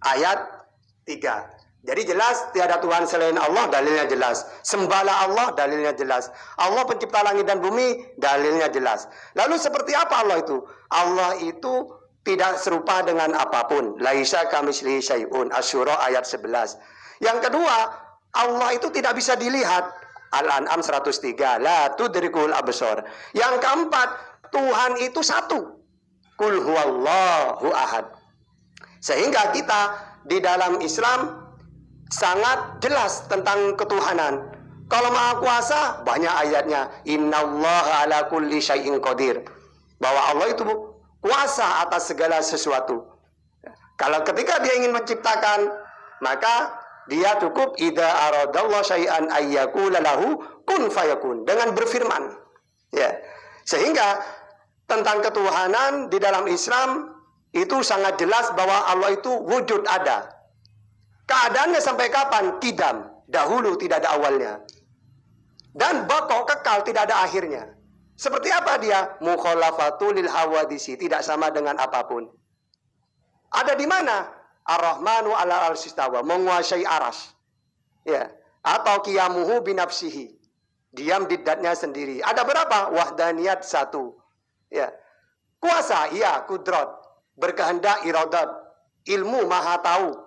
ayat 3. Jadi jelas tiada Tuhan selain Allah, dalilnya jelas. Sembahlah Allah, dalilnya jelas. Allah pencipta langit dan bumi, dalilnya jelas. Lalu seperti apa Allah itu? Allah itu tidak serupa dengan apapun. Laisa kamitslihi syai'un. Asy-Syura ayat 11. Yang kedua, Allah itu tidak bisa dilihat. Al-An'am 103. La tudrikul absar. Yang keempat, Tuhan itu satu. Qul huwallahu ahad. Sehingga kita di dalam Islam sangat jelas tentang ketuhanan. Kalau Maha Kuasa, banyak ayatnya. Innallaha ala kulli syai'in qadir. Bahwa Allah itu kuasa atas segala sesuatu. Kalau ketika dia ingin menciptakan, maka dia cukup idza aradallahu syai'an ayyakula lahu kun fayakun, dengan berfirman. Ya. Sehingga tentang ketuhanan di dalam Islam itu sangat jelas bahwa Allah itu wujud ada. Keadaannya sampai kapan? Kidam, dahulu tidak ada awalnya. Dan baqo, kekal, tidak ada akhirnya. Seperti apa dia? Mukhalafatul lil hawadisi, tidak sama dengan apapun. Ada di mana? Ar-Rahmanu ala al-sistawa, menguasai aras. Ya, atau qiyamuhu binafsihi. Diam di datnya sendiri. Ada berapa? Wahdaniyat 1. Ya. Kuasa, iya, kudrat. Berkehendak, iradat. Ilmu, maha tahu.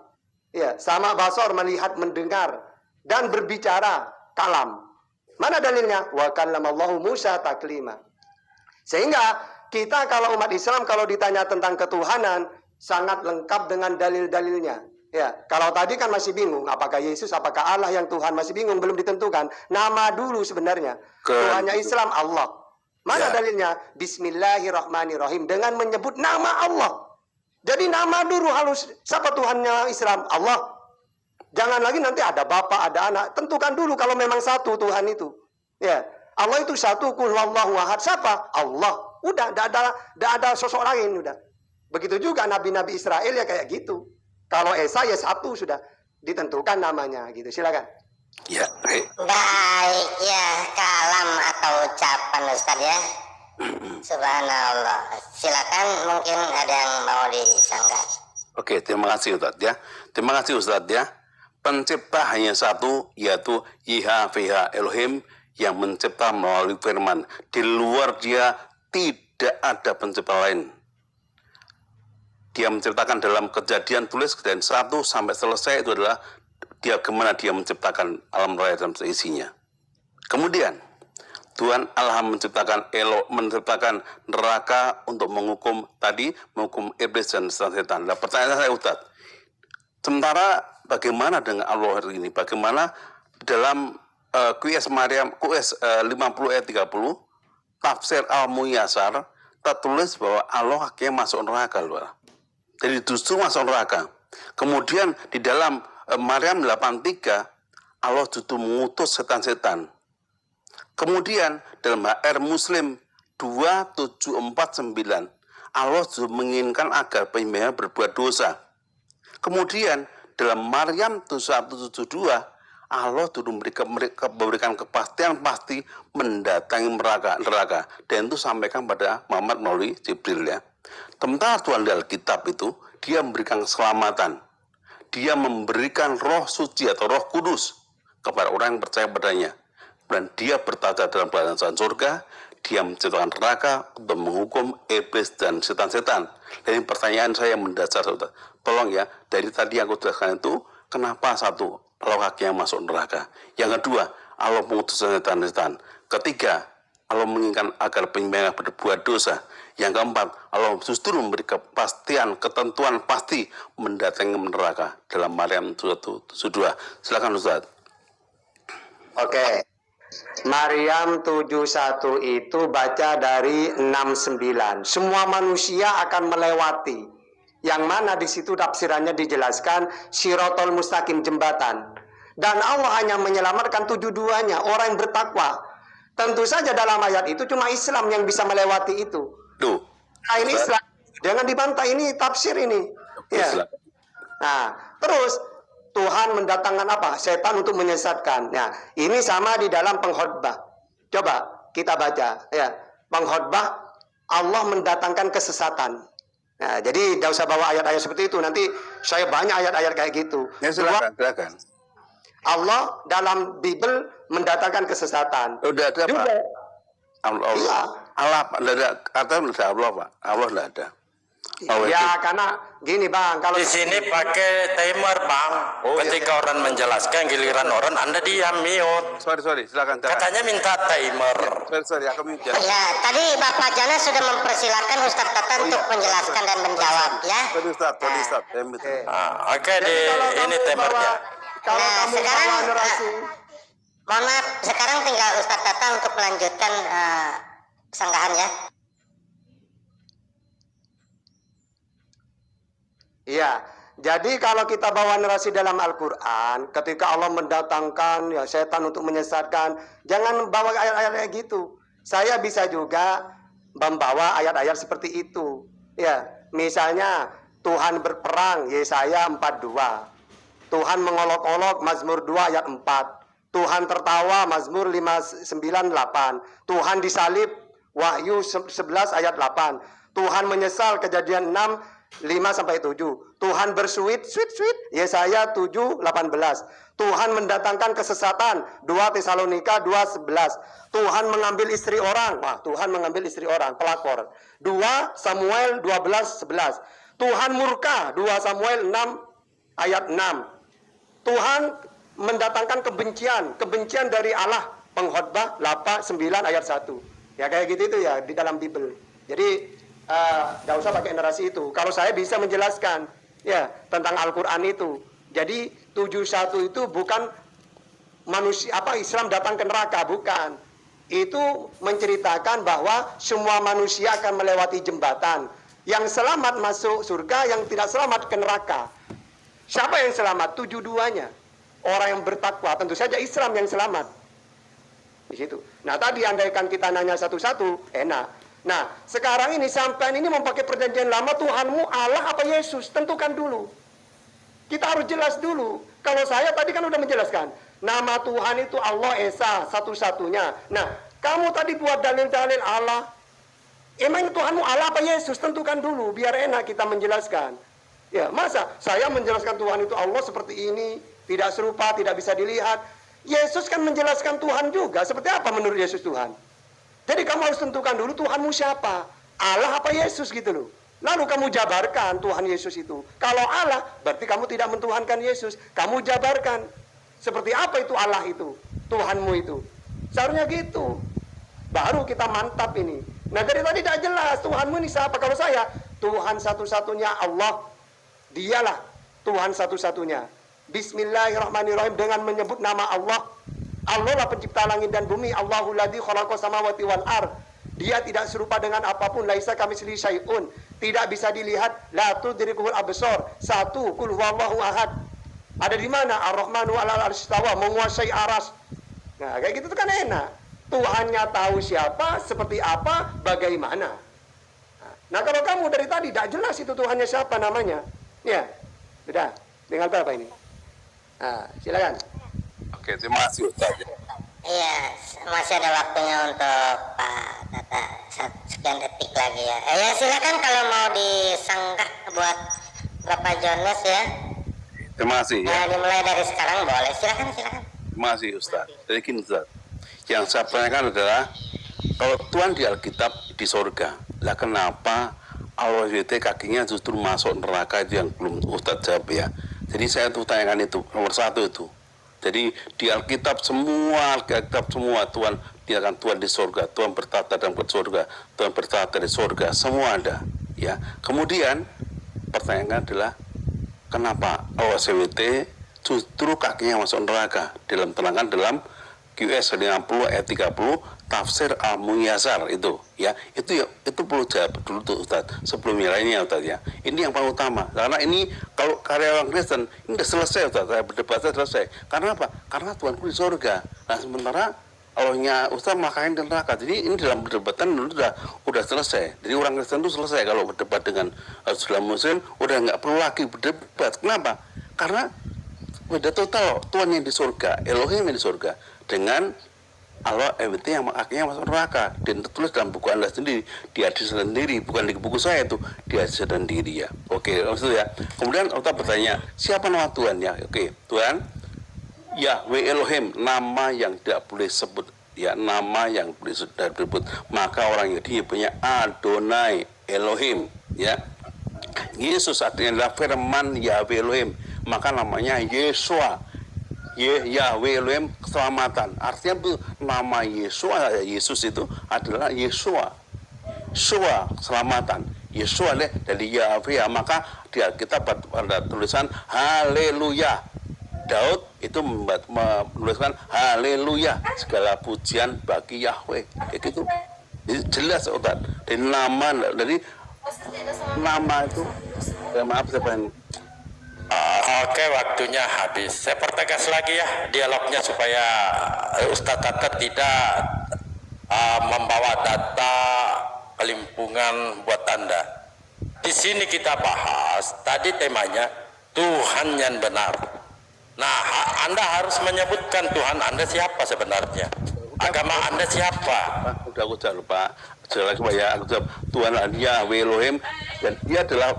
Ya, sama basor, melihat, mendengar, dan berbicara, kalam. Mana dalilnya? Wa kallamallahu Musa taklima. Sehingga kita kalau umat Islam kalau ditanya tentang ketuhanan sangat lengkap dengan dalil-dalilnya. Ya, kalau tadi kan masih bingung apakah Yesus, apakah Allah yang Tuhan, masih bingung, belum ditentukan. Nama dulu sebenarnya. Tuhannya Islam Allah. Mana dalilnya? Bismillahirrahmanirrahim, dengan menyebut nama Allah. Jadi nama dulu halus. Siapa Tuhannya Islam? Allah. Jangan lagi nanti ada bapak, ada anak. Tentukan dulu kalau memang satu Tuhan itu. Ya, Allah itu satu, qul huwallahu ahad. Siapa? Allah. Udah, tidak ada sosok lain udah. Begitu juga nabi-nabi Israel ya kayak gitu. Kalau Esa ya satu sudah ditentukan namanya gitu. Silakan. Ya, Baik, ya, kalam atau ucapan Ustaz ya. Subhanallah. Silakan, mungkin ada yang mau disangkat. Oke, terima kasih Ustadz ya. Terima kasih Ustadz ya. Pencipta hanya satu, yaitu YHWH Elohim yang mencipta melalui firman. Di luar dia tidak ada pencipta lain. Dia menciptakan dalam Kejadian, tulis Kejadian 1 sampai selesai itu adalah dia kemana dia menciptakan alam raya dan seisinya. Kemudian Tuhan Allah menciptakan menciptakan neraka untuk menghukum iblis dan setan. Nah, pertanyaan saya Ustaz, sementara bagaimana dengan Allah hari ini? Bagaimana dalam QS 50 ayat 30 tafsir Al-Muyassar tertulis bahwa Allah akhirnya masuk neraka loh. Jadi justru masuk neraka. Kemudian di dalam Maryam 83 Allah justru mengutus setan-setan. Kemudian dalam HR Muslim 2749 Allah justru menginginkan agar penyembah berbuat dosa. Kemudian dalam Maryam 172 Allah dulu memberikan kepastian pasti mendatangi neraka dan itu sampaikan pada Muhammad melalui Jibril ya. Sementara Tuhan di Alkitab itu dia memberikan keselamatan, dia memberikan roh suci atau roh kudus kepada orang yang percaya padanya, dan dia bertata dalam kerajaan surga. Dia menciptakan neraka untuk menghukum iblis dan setan-setan. Jadi pertanyaan saya mendasar, tolong ya, dari tadi yang aku jelaskan itu, kenapa satu, Allah akhirnya masuk neraka. Yang kedua, Allah mengutus setan-setan. Ketiga, Allah menginginkan agar penyembah berbuat dosa. Yang keempat, Allah justru memberi kepastian, ketentuan pasti mendatangi neraka dalam Maryam 172. Silakan Ustaz. Oke. Maryam 71 itu baca dari 69. Semua manusia akan melewati. Yang mana di situ tafsirannya dijelaskan Sirotol Mustaqim, jembatan. Dan Allah hanya menyelamatkan 72-nya, orang yang bertakwa. Tentu saja dalam ayat itu cuma Islam yang bisa melewati itu. Tuh. Nah, ini Islam. Jangan dibantah, ini tafsir ini. Ya. Nah, terus Tuhan mendatangkan apa? Setan untuk menyesatkan. Nah, ini sama di dalam pengkhotbah. Coba kita baca ya. Pengkhotbah Allah mendatangkan kesesatan. Nah, jadi tidak usah bawa ayat-ayat seperti itu. Nanti saya banyak ayat-ayat kayak gitu. Ya, silakan. Allah dalam Bible mendatangkan kesesatan. Udah ada Pak. Allah. Iya. Allah ada kata ada Allah Pak. Allah tidak ada. Oh, ya karena gini Bang, kalau Di sini pakai timer Bang. Ketika orang menjelaskan giliran orang Anda diam mute. Sorry, silakan. Katanya minta timer. Sorry, aku minta. Ya, tadi Bapak Jana sudah mempersilahkan Ustadz Tata untuk menjelaskan dan menjawab ya. Ustaz. Oke, jadi kalau ini kamu timernya. kalau Nah, kamu sekarang, bawa narasi, Mohon maaf, sekarang tinggal Ustadz Tata untuk melanjutkan sanggahan ya. Iya, jadi kalau kita bawa narasi dalam Al-Quran, ketika Allah mendatangkan ya setan untuk menyesatkan, jangan bawa ayat-ayat gitu. Saya bisa juga membawa ayat-ayat seperti itu. Ya, misalnya Tuhan berperang, Yesaya 42. Tuhan mengolok-olok, Mazmur 2 ayat 4. Tuhan tertawa, Mazmur 598. Tuhan disalib, Wahyu 11 ayat 8. Tuhan menyesal, Kejadian 6 5-7. Tuhan bersuit, Yesaya 7-18. Tuhan mendatangkan kesesatan, 2 Tesalonika 2-11. Tuhan mengambil istri orang, Tuhan mengambil istri orang, pelakor. 2 Samuel 12-11. Tuhan murka, 2 Samuel 6 ayat 6. Tuhan mendatangkan kebencian dari Allah, pengkhotbah 9 ayat 1. Ya kayak gitu itu ya di dalam Bible. Jadi nggak usah pakai narasi itu. Kalau saya bisa menjelaskan ya tentang Al-Quran itu. Jadi 71 itu bukan manusia Islam datang ke neraka, bukan. Itu menceritakan bahwa semua manusia akan melewati jembatan. Yang selamat masuk surga, yang tidak selamat ke neraka. Siapa yang selamat? 72-nya. Orang yang bertakwa, tentu saja Islam yang selamat. Di situ. Nah, tadi andaikan kita nanya satu-satu, enak. Nah, sekarang ini sampai ini memakai perjanjian lama, Tuhanmu Allah apa Yesus? Tentukan dulu. Kita harus jelas dulu. Kalau saya tadi kan udah menjelaskan. Nama Tuhan itu Allah Esa, satu-satunya. Nah, kamu tadi buat dalil-dalil Allah. Emang Tuhanmu Allah apa Yesus? Tentukan dulu, biar enak kita menjelaskan. Ya, masa saya menjelaskan Tuhan itu Allah seperti ini, tidak serupa, tidak bisa dilihat. Yesus kan menjelaskan Tuhan juga. Seperti apa menurut Yesus Tuhan? Jadi kamu harus tentukan dulu Tuhanmu siapa. Allah apa Yesus gitu loh. Lalu kamu jabarkan Tuhan Yesus itu. Kalau Allah, berarti kamu tidak mentuhankan Yesus. Kamu jabarkan. Seperti apa itu Allah itu? Tuhanmu itu. Seharusnya gitu. Baru kita mantap ini. Nah dari tadi tidak jelas Tuhanmu ini siapa. Kalau saya, Tuhan satu-satunya Allah. Dialah Tuhan satu-satunya. Bismillahirrahmanirrahim, dengan menyebut nama Allah. Allah lah pencipta langit dan bumi. Allahul ladzi khalaqas samawati wal ard. Dia tidak serupa dengan apapun. Laisa kamitslihi syai'un. Tidak bisa dilihat. La tudrikuhul absar. 1. Qul huwallahu ahad. Ada di mana? Ar-Rahmanu 'alal 'arsy istawa, menguasai aras. Nah, kayak gitu tuh kan enak. Tuhannya tahu siapa, seperti apa, bagaimana. Nah, kalau kamu dari tadi tidak jelas itu Tuhannya siapa namanya. Ya. Sudah. Tinggal berapa ini? Nah, silakan. Oke, terima kasih Ustaz. Iya, masih ada waktunya untuk Pak Tata sekian detik lagi ya. Ya silakan kalau mau disanggah buat Bapak Jones ya. Terima kasih ya. Dimulai dari sekarang boleh. Silakan. Terima kasih Ustaz. Jadi gini Ustaz, yang saya tanyakan adalah kalau Tuhan di Alkitab di sorga, lah kenapa Allah SWT kakinya justru masuk neraka? Itu yang belum Ustaz jawab ya. Jadi saya tuh tanyakan itu nomor 1 itu. Jadi di Alkitab semua Tuhan diakan Tuhan di sorga, Tuhan bertata dalam surga, Tuhan bertata di sorga, semua ada. Ya. Kemudian pertanyaannya adalah kenapa Allah SWT justru kakinya masuk neraka? Dalam terangkan dalam QS 50 ayat 30 tafsir Al-Muyassar itu ya. Itu perlu jawab dulu tuh Ustaz sebelum yang lainnya Ustaz ya. Ini yang paling utama. Karena ini kalau karya orang Kristen ini sudah selesai Ustaz. Saya berdebatnya selesai. Karena apa? Karena Tuhanku di surga. Nah, sementara Allahnya Ustaz makain di neraka. Jadi ini dalam perdebatan dulu udah selesai. Jadi orang Kristen itu selesai kalau berdebat dengan Islam Muslim udah nggak perlu lagi berdebat. Kenapa? Karena beda total Tuhan yang di surga, Elohim yang di surga dengan Allah SWT yang akhirnya masuk neraka, dan tertulis dalam buku Anda sendiri, di hadis sendiri, bukan di buku saya itu, di hadis sendiri ya. Oke, maksud ya. Kemudian kita bertanya, siapa nama Tuhan ya? Oke, Tuhan Yahweh Elohim, nama yang tidak boleh sebut ya, nama yang boleh disebut. Maka orang Yahudi punya Adonai Elohim ya. Yesus artinya adalah firman Yahweh Elohim, maka namanya Yeshua. Yahweh Elohim keselamatan. Artinya nama Yeshua, Yesus itu adalah Yeshua. Yeshua keselamatan. Yeshua dari Yahweh, maka di Alkitab ada tulisan haleluya. Daud itu menuliskan haleluya, segala pujian bagi Yahweh. Kayak gitu. Jadi jelas Ustaz. Dari nama itu maaf saya pengen. Oke, waktunya habis. Saya pertegas lagi ya dialognya supaya Ustadz Tata tidak membawa data kelimpungan buat Anda. Di sini kita bahas, tadi temanya Tuhan yang benar. Nah, Anda harus menyebutkan Tuhan Anda siapa sebenarnya. Agama Anda siapa? Udah aku lupa. Jelas supaya aku jawab Tuhan Yahweh Elohim, dan dia adalah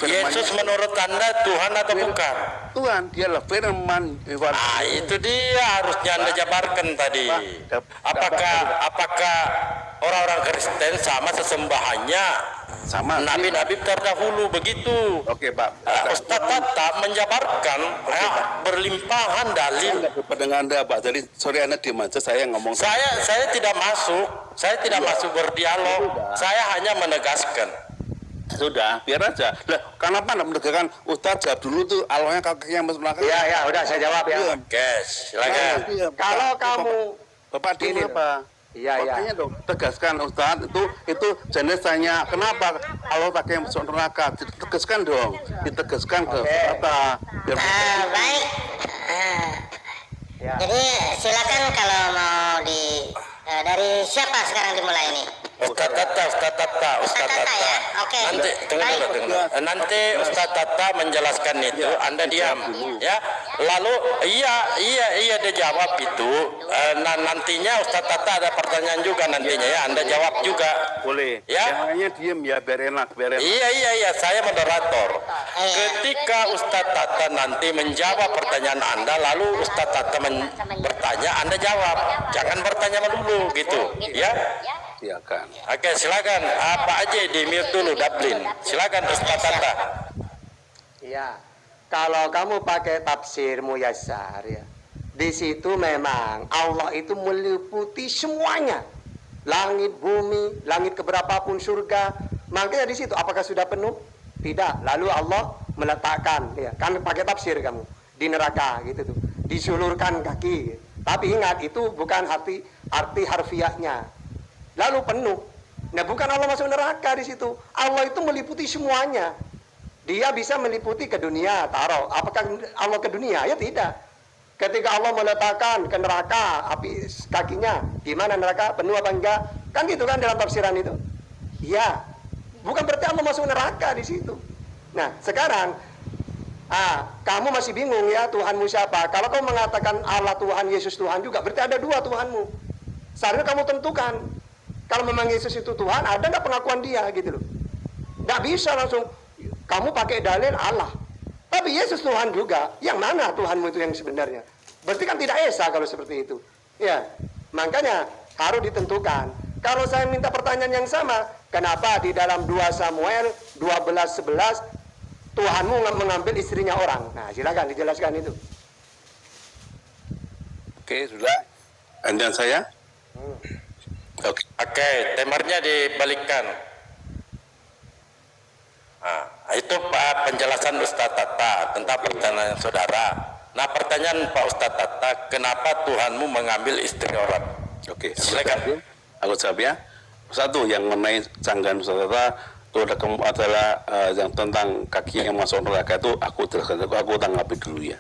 Yesus menurut Anda Tuhan atau bukan? Tuhan, dialah firman. Nah, itu dia harusnya Anda jabarkan tadi. Apakah orang-orang Kristen sama sesembahannya sama nabi-nabi terdahulu begitu? Oke, Pak. Ustadz Tata menjabarkan berlimpahan dalil. Dengan Anda, Pak. Jadi sorry Anda diam aja, saya ngomong. Saya tidak masuk. Saya tidak masuk berdialog. Saya hanya menegaskan. Sudah, biar aja. Lah, kenapa Anda menegakkan Ustadz jawab dulu tuh Allahnya kakinya masuk belakang? Ya, udah saya jawab ya. Oke, silakan. Kalau kamu Bapak ini apa? Iya. Makanya dong, tegaskan Ustadz, itu jenis tanya kenapa Allah pakai masuk neraka, ditegaskan dong, ditegaskan ke kata. Baik. Ya. Jadi silakan kalau mau dari siapa sekarang dimulai ini? Ustadz Tata. Ya? Oke. Nanti tunggu. Nanti Ustadz Tata menjelaskan itu, Anda diam, ya. Lalu iya dia jawab itu. Nantinya Ustadz Tata ada pertanyaan juga nantinya ya, Anda jawab juga. Boleh. Ya. Hanya diem ya, biar enak. Iya, saya moderator. Ketika Ustadz Tata nanti menjawab pertanyaan Anda, lalu Ustadz Tata bertanya, Anda jawab. Jangan bertanya dulu gitu, ya. Silakan. Oke, silakan. Apa aja di mute dulu, Dublin. Silakan Ustaz Tata. Iya. Kalau kamu pakai tafsir Muyassar ya. Di situ memang Allah itu meliputi semuanya. Langit, bumi, langit keberapapun surga. Makanya di situ apakah sudah penuh? Tidak. Lalu Allah meletakkan ya, kan pakai tafsir kamu di neraka gitu tuh. Disulurkan kaki. Tapi ingat itu bukan arti harfiahnya. Lalu penuh. Nah, bukan Allah masuk neraka di situ. Allah itu meliputi semuanya. Dia bisa meliputi ke dunia, taruh. Apakah Allah ke dunia? Ya tidak. Ketika Allah meletakkan ke neraka api kakinya, gimana neraka? Penuh apa enggak? Kan gitu kan dalam tafsiran itu. Iya. Bukan berarti Allah masuk neraka di situ. Nah, sekarang kamu masih bingung ya Tuhanmu siapa? Kalau kamu mengatakan Allah Tuhan, Yesus Tuhan juga, berarti ada dua Tuhanmu. Seharusnya kamu tentukan. Kalau memang Yesus itu Tuhan, ada nggak pengakuan dia gitu loh. Nggak bisa langsung kamu pakai dalil Allah. Tapi Yesus Tuhan juga. Yang mana Tuhanmu itu yang sebenarnya? Berarti kan tidak esa kalau seperti itu. Ya, makanya harus ditentukan. Kalau saya minta pertanyaan yang sama, kenapa di dalam 2 Samuel 12:11 Tuhanmu mengambil istrinya orang? Nah, silakan dijelaskan itu. Oke, sudah. Dan saya? Oke, temarnya dibalikkan. Itu penjelasan Ustaz Tata tentang pertanyaan saudara. Nah, pertanyaan Pak Ustaz Tata, kenapa Tuhanmu mengambil istri orang? Oke, silakan. Aku jawab ya. Satu, yang mengenai canggahan Ustaz Tata itu adalah yang tentang kaki yang masuk neraka itu aku jelaskan, aku tanggapi dulu ya.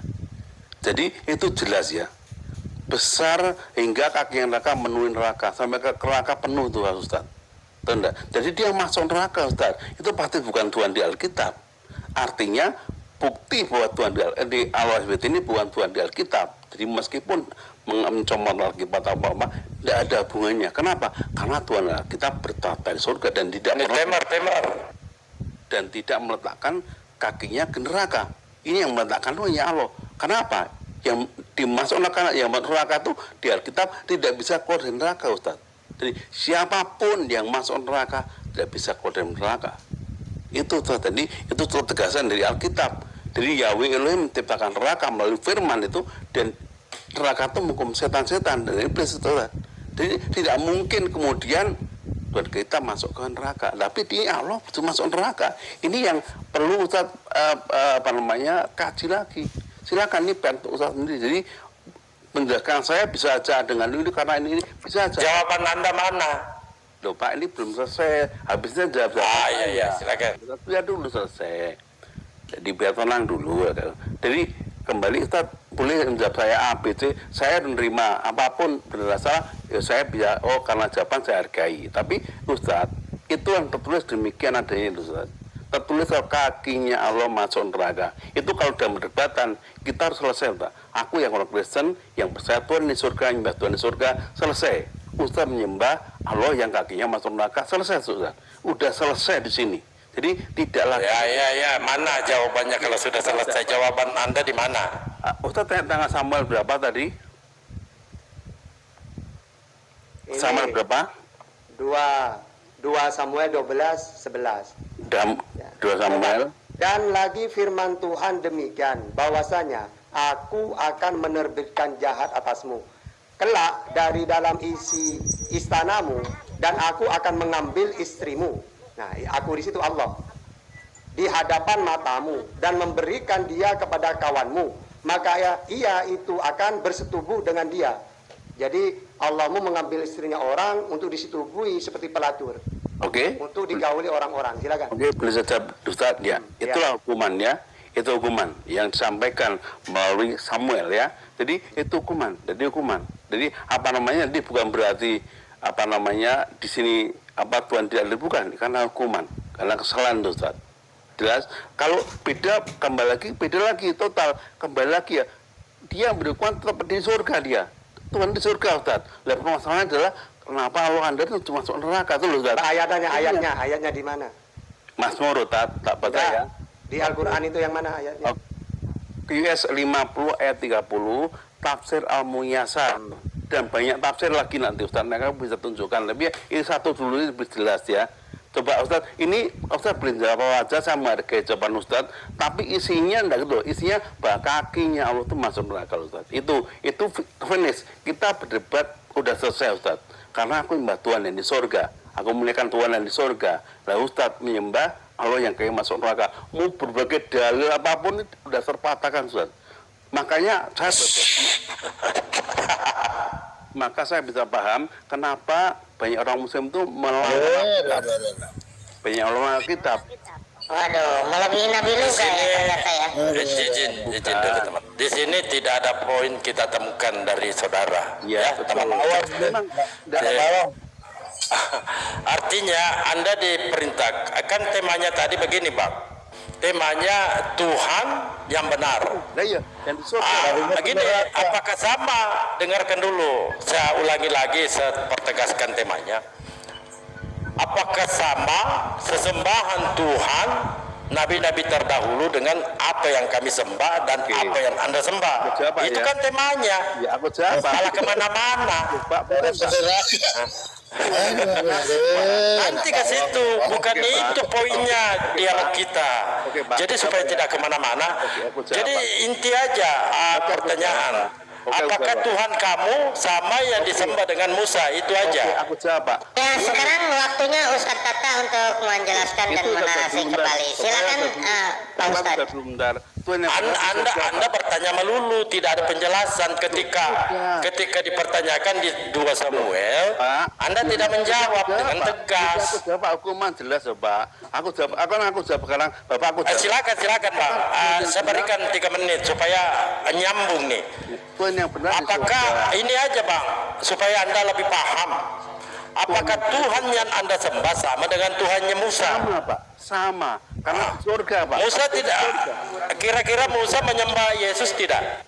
Jadi itu jelas ya. Besar hingga kaki neraka menuhi neraka sampai ke neraka penuh tuh Ustaz. Tanda. Jadi dia masuk neraka Ustaz. Itu pasti bukan Tuhan di Alkitab. Artinya bukti bahwa Tuhan di Allah ini bukan Tuhan di Alkitab. Jadi meskipun mencomot Alkitab atau apa, tidak ada hubungannya. Kenapa? Karena Tuhan Alkitab bertata di surga dan tidak dan tidak meletakkan kakinya ke neraka. Ini yang meletakkan hanya Allah. Kenapa? Yang dimasuk neraka, yang neraka itu di Alkitab tidak bisa keluar dari neraka Ustaz. Jadi siapapun yang masuk neraka tidak bisa keluar dari neraka. Itu tadi itu tegasan dari Alkitab. Jadi Yahweh Elohim menciptakan neraka melalui firman itu, dan neraka itu menghukum setan-setan dan iblis itu. Jadi tidak mungkin kemudian Tuhan kita masuk ke neraka, tapi dia Allah itu masuk neraka. Ini yang perlu Ustaz kaji lagi. Silakan ini pen Ustaz sendiri. Jadi penjelasan saya bisa aja dengan ini karena ini bisa aja. Jawaban Anda mana? Loh Pak, ini belum selesai. Habisnya jawab. Iya, silakan. Biar dulu selesai. Jadi biar tenang dulu. Jadi kembali Ustaz boleh menjawab saya A, B, C. Saya menerima apapun berdasar ya saya bisa. Oh karena jawaban saya hargai. Tapi Ustaz itu yang tertulis demikian adanya Ustaz. Tertulis kakinya Allah masuk neraka. Itu kalau dalam perdebatan kita harus selesai Pak. Aku yang orang Kristen yang percaya Tuhan di surga, menyembah Tuhan di surga, selesai. Ustaz menyembah Allah yang kakinya masuk neraka, selesai Ustaz. Udah selesai di sini. Jadi tidak lagi. Ya. Mana jawabannya kalau sudah selesai? Jawaban Anda di mana? Ustaz tanya Samuel berapa tadi? Ini Samuel berapa? 2 Samuel 12:11. Dan 2 Samuel. Dan lagi firman Tuhan demikian, bahwasanya aku akan menerbitkan jahat atasmu kelak dari dalam isi istanamu, dan aku akan mengambil istrimu. Nah, aku di situ Allah di hadapan matamu dan memberikan dia kepada kawanmu, maka ia itu akan bersetubuh dengan dia. Jadi Allahmu mengambil istrinya orang untuk disetubuhi seperti pelacur, Oke. untuk digauli orang-orang. Silakan. Oke, boleh saja Ustaz ya. Itulah hukumannya. Itu hukuman yang disampaikan melalui Samuel ya. Jadi itu hukuman. Jadi apa namanya? Ini bukan berarti apa namanya di sini apa Tuhan tidak adil, bukan, karena hukuman, karena kesalahan Ustaz. Jelas. Kalau beda beda lagi total kembali lagi ya. Dia berhukuman tetap di surga dia. Tuhan di surga Ustaz. Lah permasalahannya adalah kenapa Allah Anda itu cuma masuk neraka itu loh Ustaz. Ayatnya di mana? Mazmur Ustaz, tak baca ya. Di Al-Quran itu yang mana ayatnya? QS 50 ayat 30 tafsir Al-Muyassar dan banyak tafsir lagi nanti Ustaz, mereka bisa tunjukkan, tapi ini satu dulu ini lebih jelas ya. Coba Ustaz, ini Ustaz boleh jawab aja, saya menghargai jawaban Ustaz, tapi isinya enggak gitu, isinya bahwa kakinya Allah itu masuk neraka Ustaz. Itu finish. Kita berdebat udah selesai Ustaz. Karena aku menyembah Tuhan yang di surga, aku memuliakan Tuhan yang di surga. Lah Ustaz menyembah Allah yang kayak masuk neraka. Mau berbagai dalil apapun itu udah terpatahkan Ustaz. Makanya saya bisa paham kenapa banyak orang Muslim itu melawan banyak orang kitab. Waduh, melebihi Nabi Luka ya ternyata ya. Izin dulu teman. Di sini tidak ada poin kita temukan dari saudara. Ya, teman. Memang Artinya Anda diperintah. Kan temanya tadi begini Bang. Temanya Tuhan yang benar. Nah iya, yang di surga. Begini, apakah sama? Dengarkan dulu. Saya ulangi lagi, saya pertegaskan temanya. Apakah sama sesembahan Tuhan nabi-nabi terdahulu dengan apa yang kami sembah dan apa yang Anda sembah? Itu kan temanya. Ya, aku jawab. Salah kemana-mana. Nanti ke situ, bukan itu poinnya dialog kita. Jadi supaya tidak kemana-mana. Jadi inti aja pertanyaan. Apakah Tuhan kamu sama yang disembah dengan Musa? Itu aja. Aku jawab Pak. Ya, sekarang waktunya Ustadz Tata untuk menjelaskan dan menarasi kembali. Silakan Pak Ustadz. Sebentar. Anda bertanya melulu, tidak ada penjelasan ketika dipertanyakan di 2 Samuel. Anda tidak menjawab dengan tegas. Aku jawab hukuman jelas ya Pak. Aku jawab sekarang. Bapak aku jawab. Silakan Pak. Saya berikan 3 menit supaya nyambung nih. Yang benar apakah ini aja Bang, supaya Anda lebih paham. Apakah Tuhan yang Anda sembah sama dengan Tuhannya Musa? sama Pak, sama. Karena surga Pak. Musa tidak. Kira-kira Musa menyembah Yesus tidak?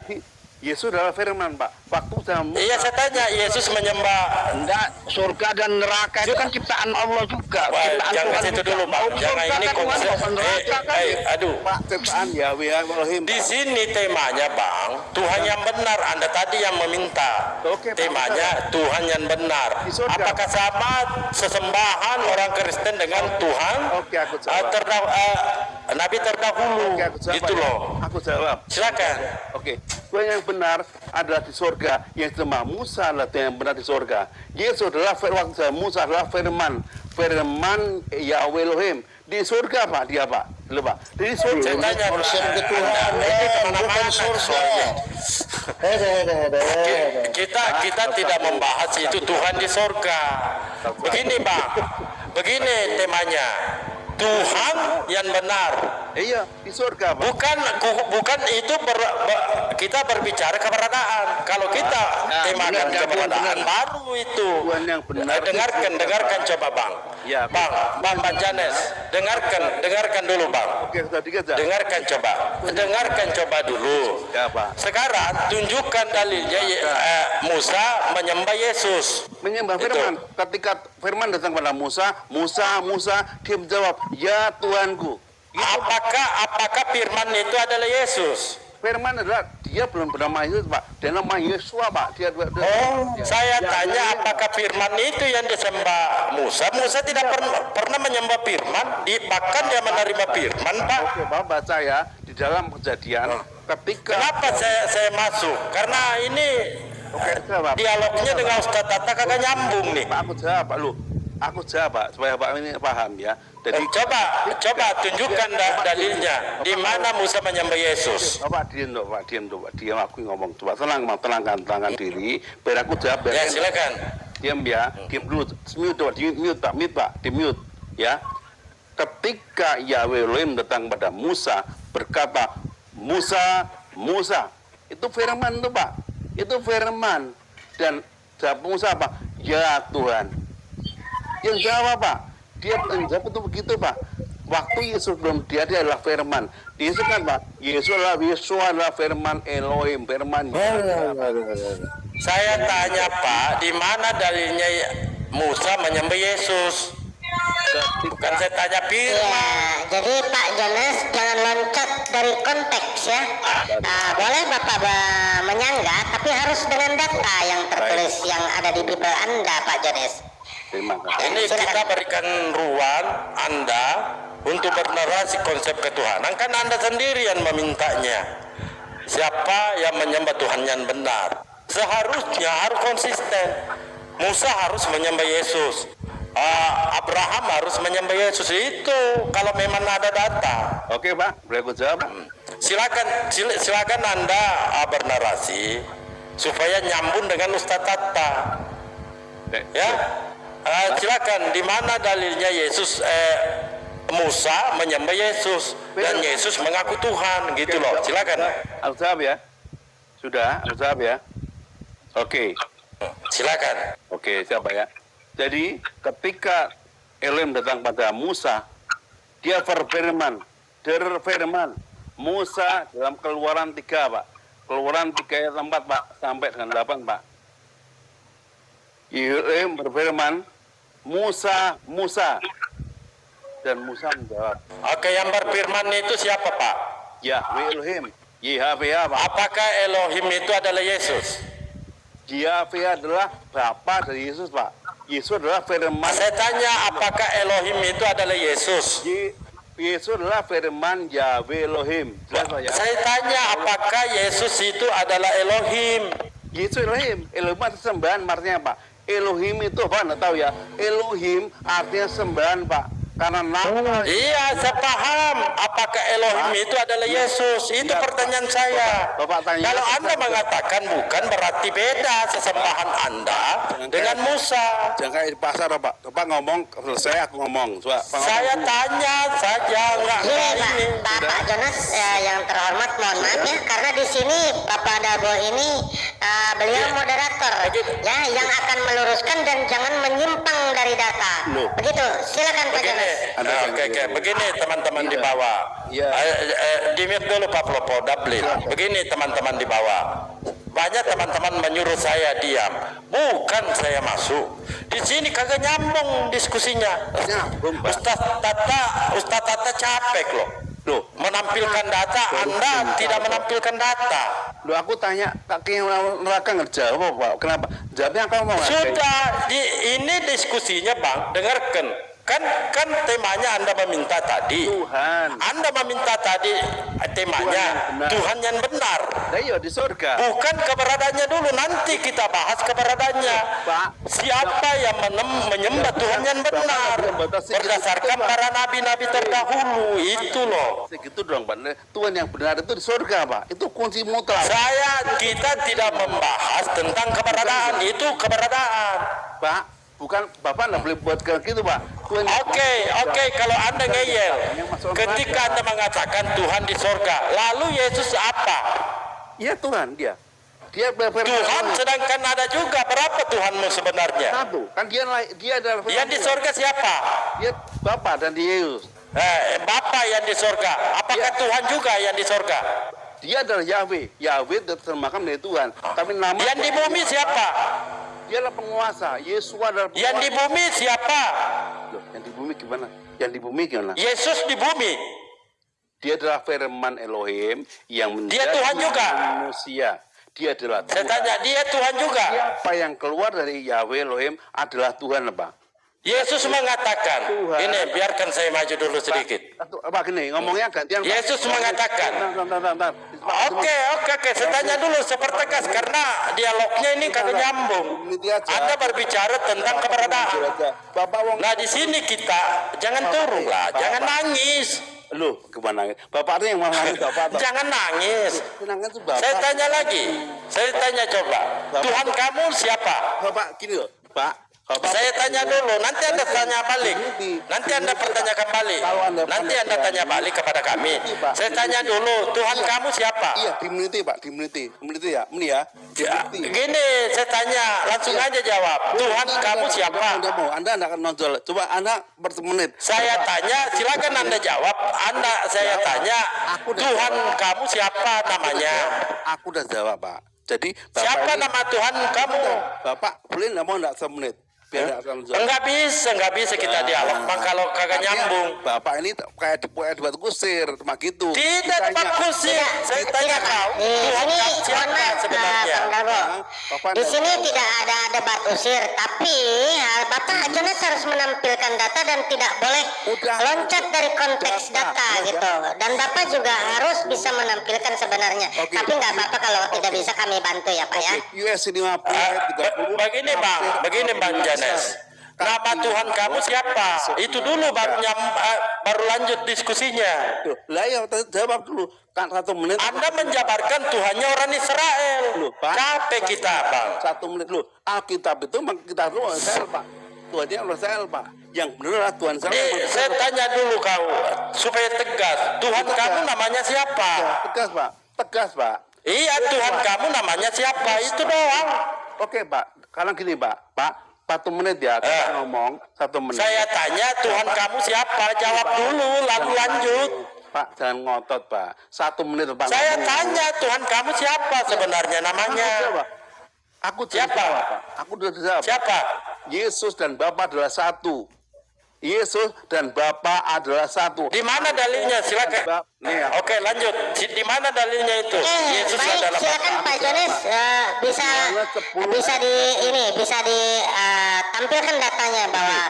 Yesus adalah firman Pak. Waktu sama. Iya, saya tanya, Yesus menyembah. Enggak, surga dan neraka itu kan ciptaan Allah juga. Ciptaan Jangan Tuhan situ juga. dulu Pak. Jangan ini konsep. Aduh. Pak ciptaan Yahweh Elohim. Di sini temanya Bang, Tuhan yang benar. Anda tadi yang meminta. Oke, Pak. Temanya Tuhan yang benar. Di surga. Apakah sama sesembahan orang Kristen dengan Tuhan? Oke, aku jawab. Nabi terdahulu. Oke, aku jawab. Gitu loh. Aku jawab. Silakan. Oke, Tuhan yang benar adalah di surga. Yang disembah Musa adalah Tuhan yang benar di surga. Yesus adalah Musa adalah firman Yahweh Elohim. Di surga Pak, dia Pak. Loh, Pak. Jadi surga. Saya tanya Konsep Anda, ketuhanan, ini kemana-mana bukan surga. soalnya. Kita tidak membahas itu Tuhan di surga. Begini Bang, begini temanya. Tuhan yang benar. Iya, di surga, Pak. Bukan itu kita berbicara keberadaan. Kalau kita temakan keberadaan baru itu. Tuhan yang benar. Dengarkan coba Bang. Ya, Bang Janes, dengarkan dulu Bang. Oke, sudah dikit ya. Dengarkan coba dulu. Ya, Pak. Sekarang tunjukkan dalilnya Musa menyembah Yesus. Menyembah Itu. firman. Ketika firman datang pada Musa, dia menjawab, "Ya Tuhanku." Apakah firman itu adalah Yesus? Firman adalah dia belum bernama Yesus, Pak. Dia nama Yesua, Pak. Saya tanya apakah firman itu yang disembah Musa? Musa tidak pernah menyembah firman, bahkan dia menerima firman, Pak. Oke, Pak, baca ya di dalam Kejadian ketika Kenapa saya masuk? Karena ini jawab. dialognya dengan Ustaz Tata kagak nyambung nih. Pak, aku jawab, Pak, supaya Pak ini paham ya. Jadi Coba tunjukkan dalilnya. Di mana Musa menyembah Yesus? Pak, diam, Pak. Diam, aku ngomong. Coba tenangkan diri. Biar aku jawab. Ya, silakan. Diam ya. Diam dulu. Mute, Pak. Di mute. Ya. Ketika Yahweh Elohim datang pada Musa, berkata, Musa. Itu firman tuh, Pak. Itu firman. Dan jawab Musa apa? Ya Tuhan. Yang jawab, Pak. Dia menjawab itu begitu, Pak. Waktu Yesus belum dia adalah firman. Yesus kan, Pak. Yesus adalah firman Elohim, firman. Saya tanya Pak, di mana dalilnya Musa menyembah Yesus? Bukan saya tanya Iya, firman. jadi Pak Jonas jangan loncat dari konteks ya. Boleh Bapak menyanggah, tapi harus dengan data yang tertulis yang ada di Bible Anda, Pak Jonas. Terima kasih. Ini kita berikan ruang Anda untuk bernarasi konsep ketuhanan. Kan Anda sendiri yang memintanya. Siapa yang menyembah Tuhan yang benar? Seharusnya harus konsisten. Musa harus menyembah Yesus. Abraham harus menyembah Yesus. Itu kalau memang ada data. Oke, Pak. Boleh aku jawab? Silakan Anda bernarasi supaya nyambung dengan Ustaz Tata. Ya. Silakan, di mana dalilnya Yesus Musa menyembah Yesus dan Yesus mengaku Tuhan gitu loh. Silakan. Aku jawab ya. Sudah, aku jawab ya. Oke. Silakan. Oke, siapa ya? Jadi ketika Elohim datang pada Musa, dia berfirman. Musa dalam Keluaran 3, Pak. Keluaran 3 ayat 4, Pak, sampai dengan 8, Pak. Elohim berfirman, Musa. Dan Musa menjawab, Oke, yang berfirman itu siapa Pak? Yahweh Elohim, YHWH, Pak. Apakah Elohim itu adalah Yesus? Yahweh adalah Bapa dari Yesus, Pak. Yesus adalah firman. Saya tanya apakah Elohim itu adalah Yesus? Yesus adalah firman Yahweh Elohim. Jelas, Pak, ya? Saya tanya apakah Yesus itu adalah Elohim? Yesus Elohim. Elohim itu sembahan, artinya apa? Elohim itu apa? Nggak tahu ya. Elohim artinya sembahan, Pak. Karena nama. Iya, saya paham. Apakah Elohim itu adalah Yesus? Itu pertanyaan saya. Bapak tanya. Kalau Anda mengatakan bukan, berarti beda sesembahan Anda dengan Musa. Jangan kayak di pasar, Pak. Bapak ngomong, selesai aku ngomong. Saya tanya saja, nggak Gini ini. Pak Jonas yang terhormat, mohon maaf ya, karena di sini Bapak Dabo ini beliau moderator ya, yang akan meluruskan dan jangan menyimpang dari data. Begitu, silakan Pak Jonas. Oke, begini teman-teman di bawah. Iya. Dimit dulu Pak Plopo, Dablin. Begini teman-teman di bawah. Banyak teman-teman menyuruh saya diam. Bukan saya masuk. Di sini kagak nyambung diskusinya. Ustaz Tata capek loh. Menampilkan data, Anda tidak menampilkan data. Aku tanya, kaki neraka ngejawab, Pak. Kenapa? Jawabnya kamu mau nggak? Sudah, ini diskusinya Bang, dengarkan. Kan temanya Anda meminta tadi. Tuhan. Anda meminta tadi temanya Tuhan yang benar. Nah, iya di surga. Bukan keberadaannya dulu, nanti kita bahas keberadaannya. Pak. Siapa yang menyembah Tuhan yang benar berdasarkan para nabi-nabi terdahulu itu loh. Segitu dong, Pak. Tuhan yang benar itu di surga, Pak. Itu kunci mutlak. Kita tidak membahas tentang keberadaan, itu keberadaan. Pak, bukan Bapak nggak boleh buat kayak gitu, Pak. Tuhan Oke, kalau Anda ngeyel, ketika Anda mengatakan Tuhan di surga, lalu Yesus apa? Iya Tuhan dia. Dia Tuhan, sedangkan ada juga berapa Tuhanmu sebenarnya? satu. Kan dia adalah Yang di surga siapa? Dia Bapa dan Yesus. Bapa yang di surga. Apakah Tuhan juga yang di surga? Dia adalah Yahweh. Yahweh terjemahkan dari Tuhan. Tapi nama Yang di bumi siapa? dia adalah penguasa. Yesus adalah penguasa. Yang di bumi siapa? Loh, yang di bumi gimana? Yang di bumi gimana? Yesus di bumi. Dia adalah firman Elohim yang menjadi Dia Tuhan juga. manusia. Dia adalah Saya Tuhan. tanya, dia Tuhan juga. Siapa yang keluar dari Yahweh Elohim adalah Tuhan, Pak. Yesus mengatakan, Tuhan. ini biarkan saya maju dulu sedikit. Pak gini, ngomongnya gantian. Pak. Yesus mengatakan. Bentar. Oke, saya tanya dulu sepertegas karena dialognya ini kagak nyambung. Anda berbicara tentang keberadaan. Bapak wong. Nah di sini kita jangan turun lah, jangan nangis. Loh, gimana? Bapak itu yang mau nangis, Bapak. Jangan nangis. Nangis itu Bapak. Saya tanya lagi. Saya tanya coba. Tuhan kamu siapa? Bapak gini loh, Pak. Bapak, Saya tanya dulu. Nanti Anda tanya balik. Nanti Anda pertanyakan balik. Nanti Anda tanya balik kepada kami. Saya tanya dulu. Tuhan kamu siapa? Iya, dimeniti Pak, dimeniti ya, ini ya. Gini, saya tanya. Langsung aja jawab. Tuhan kamu siapa? Anda akan nonjol. Coba Anda bermenit. Saya tanya, silakan Anda jawab. Saya tanya, Tuhan kamu siapa namanya? Aku udah jawab, Pak. Jadi Bapak Siapa ini, nama Tuhan kamu? Bapak boleh nggak mau nggak semenit? Biar nggak akan jawab. Enggak bisa kita dialog. Bang, kalau kagak nyambung. Bapak ini kayak debat kusir, cuma gitu. Tidak Ditanya, tempat kusir. Saya tanya kau, Tuhan Ini kamu siapa sebenarnya? Bang Darbo. Bapak Di sini tidak ada debat usir, tapi Bapak Jonas harus menampilkan data dan tidak boleh Udah. loncat dari konteks data gitu. Dan Bapak juga harus bisa menampilkan sebenarnya. Oke. Tapi nggak apa-apa kalau tidak bisa kami bantu ya Pak ya. US 50 30. Begini Bang Janes. Nama Tuhan kamu siapa? Itu dulu baru lanjut diskusinya. Tuh, lah ya jawab dulu. Kan 1 menit. Anda menjabarkan Tuhannya orang Israel. Loh, Pak. Capek kita, Bang. 1 menit lu. Alkitab itu kita dulu Israel, Pak. Tuhannya Allah Israel, Pak. Yang benar adalah Tuhan Israel. Saya tanya dulu kau supaya tegas. Tuhan kamu namanya siapa? Tegas, Pak. Tegas, Pak. Iya, Tuhan kamu namanya siapa? Itu doang. Oke, Pak. Sekarang gini, Pak. Pak, 1 menit ya. Kita ngomong 1 menit. Saya tanya Tuhan kamu siapa? Jawab dulu, lalu lanjut. Pak, jangan ngotot, Pak. 1 menit, Pak. Saya ngomong. tanya Tuhan kamu siapa sebenarnya namanya? Aku Siapa? jawab, Pak. Aku sudah jawab. Siapa? Yesus dan Bapa adalah satu. Yesus dan Bapa adalah satu. Di mana dalilnya? Silakan. Nih ya. Oke, lanjut. Di mana dalilnya itu? Yesus Baik, adalah silakan Pak Jonas bisa ditampilkan datanya bahwa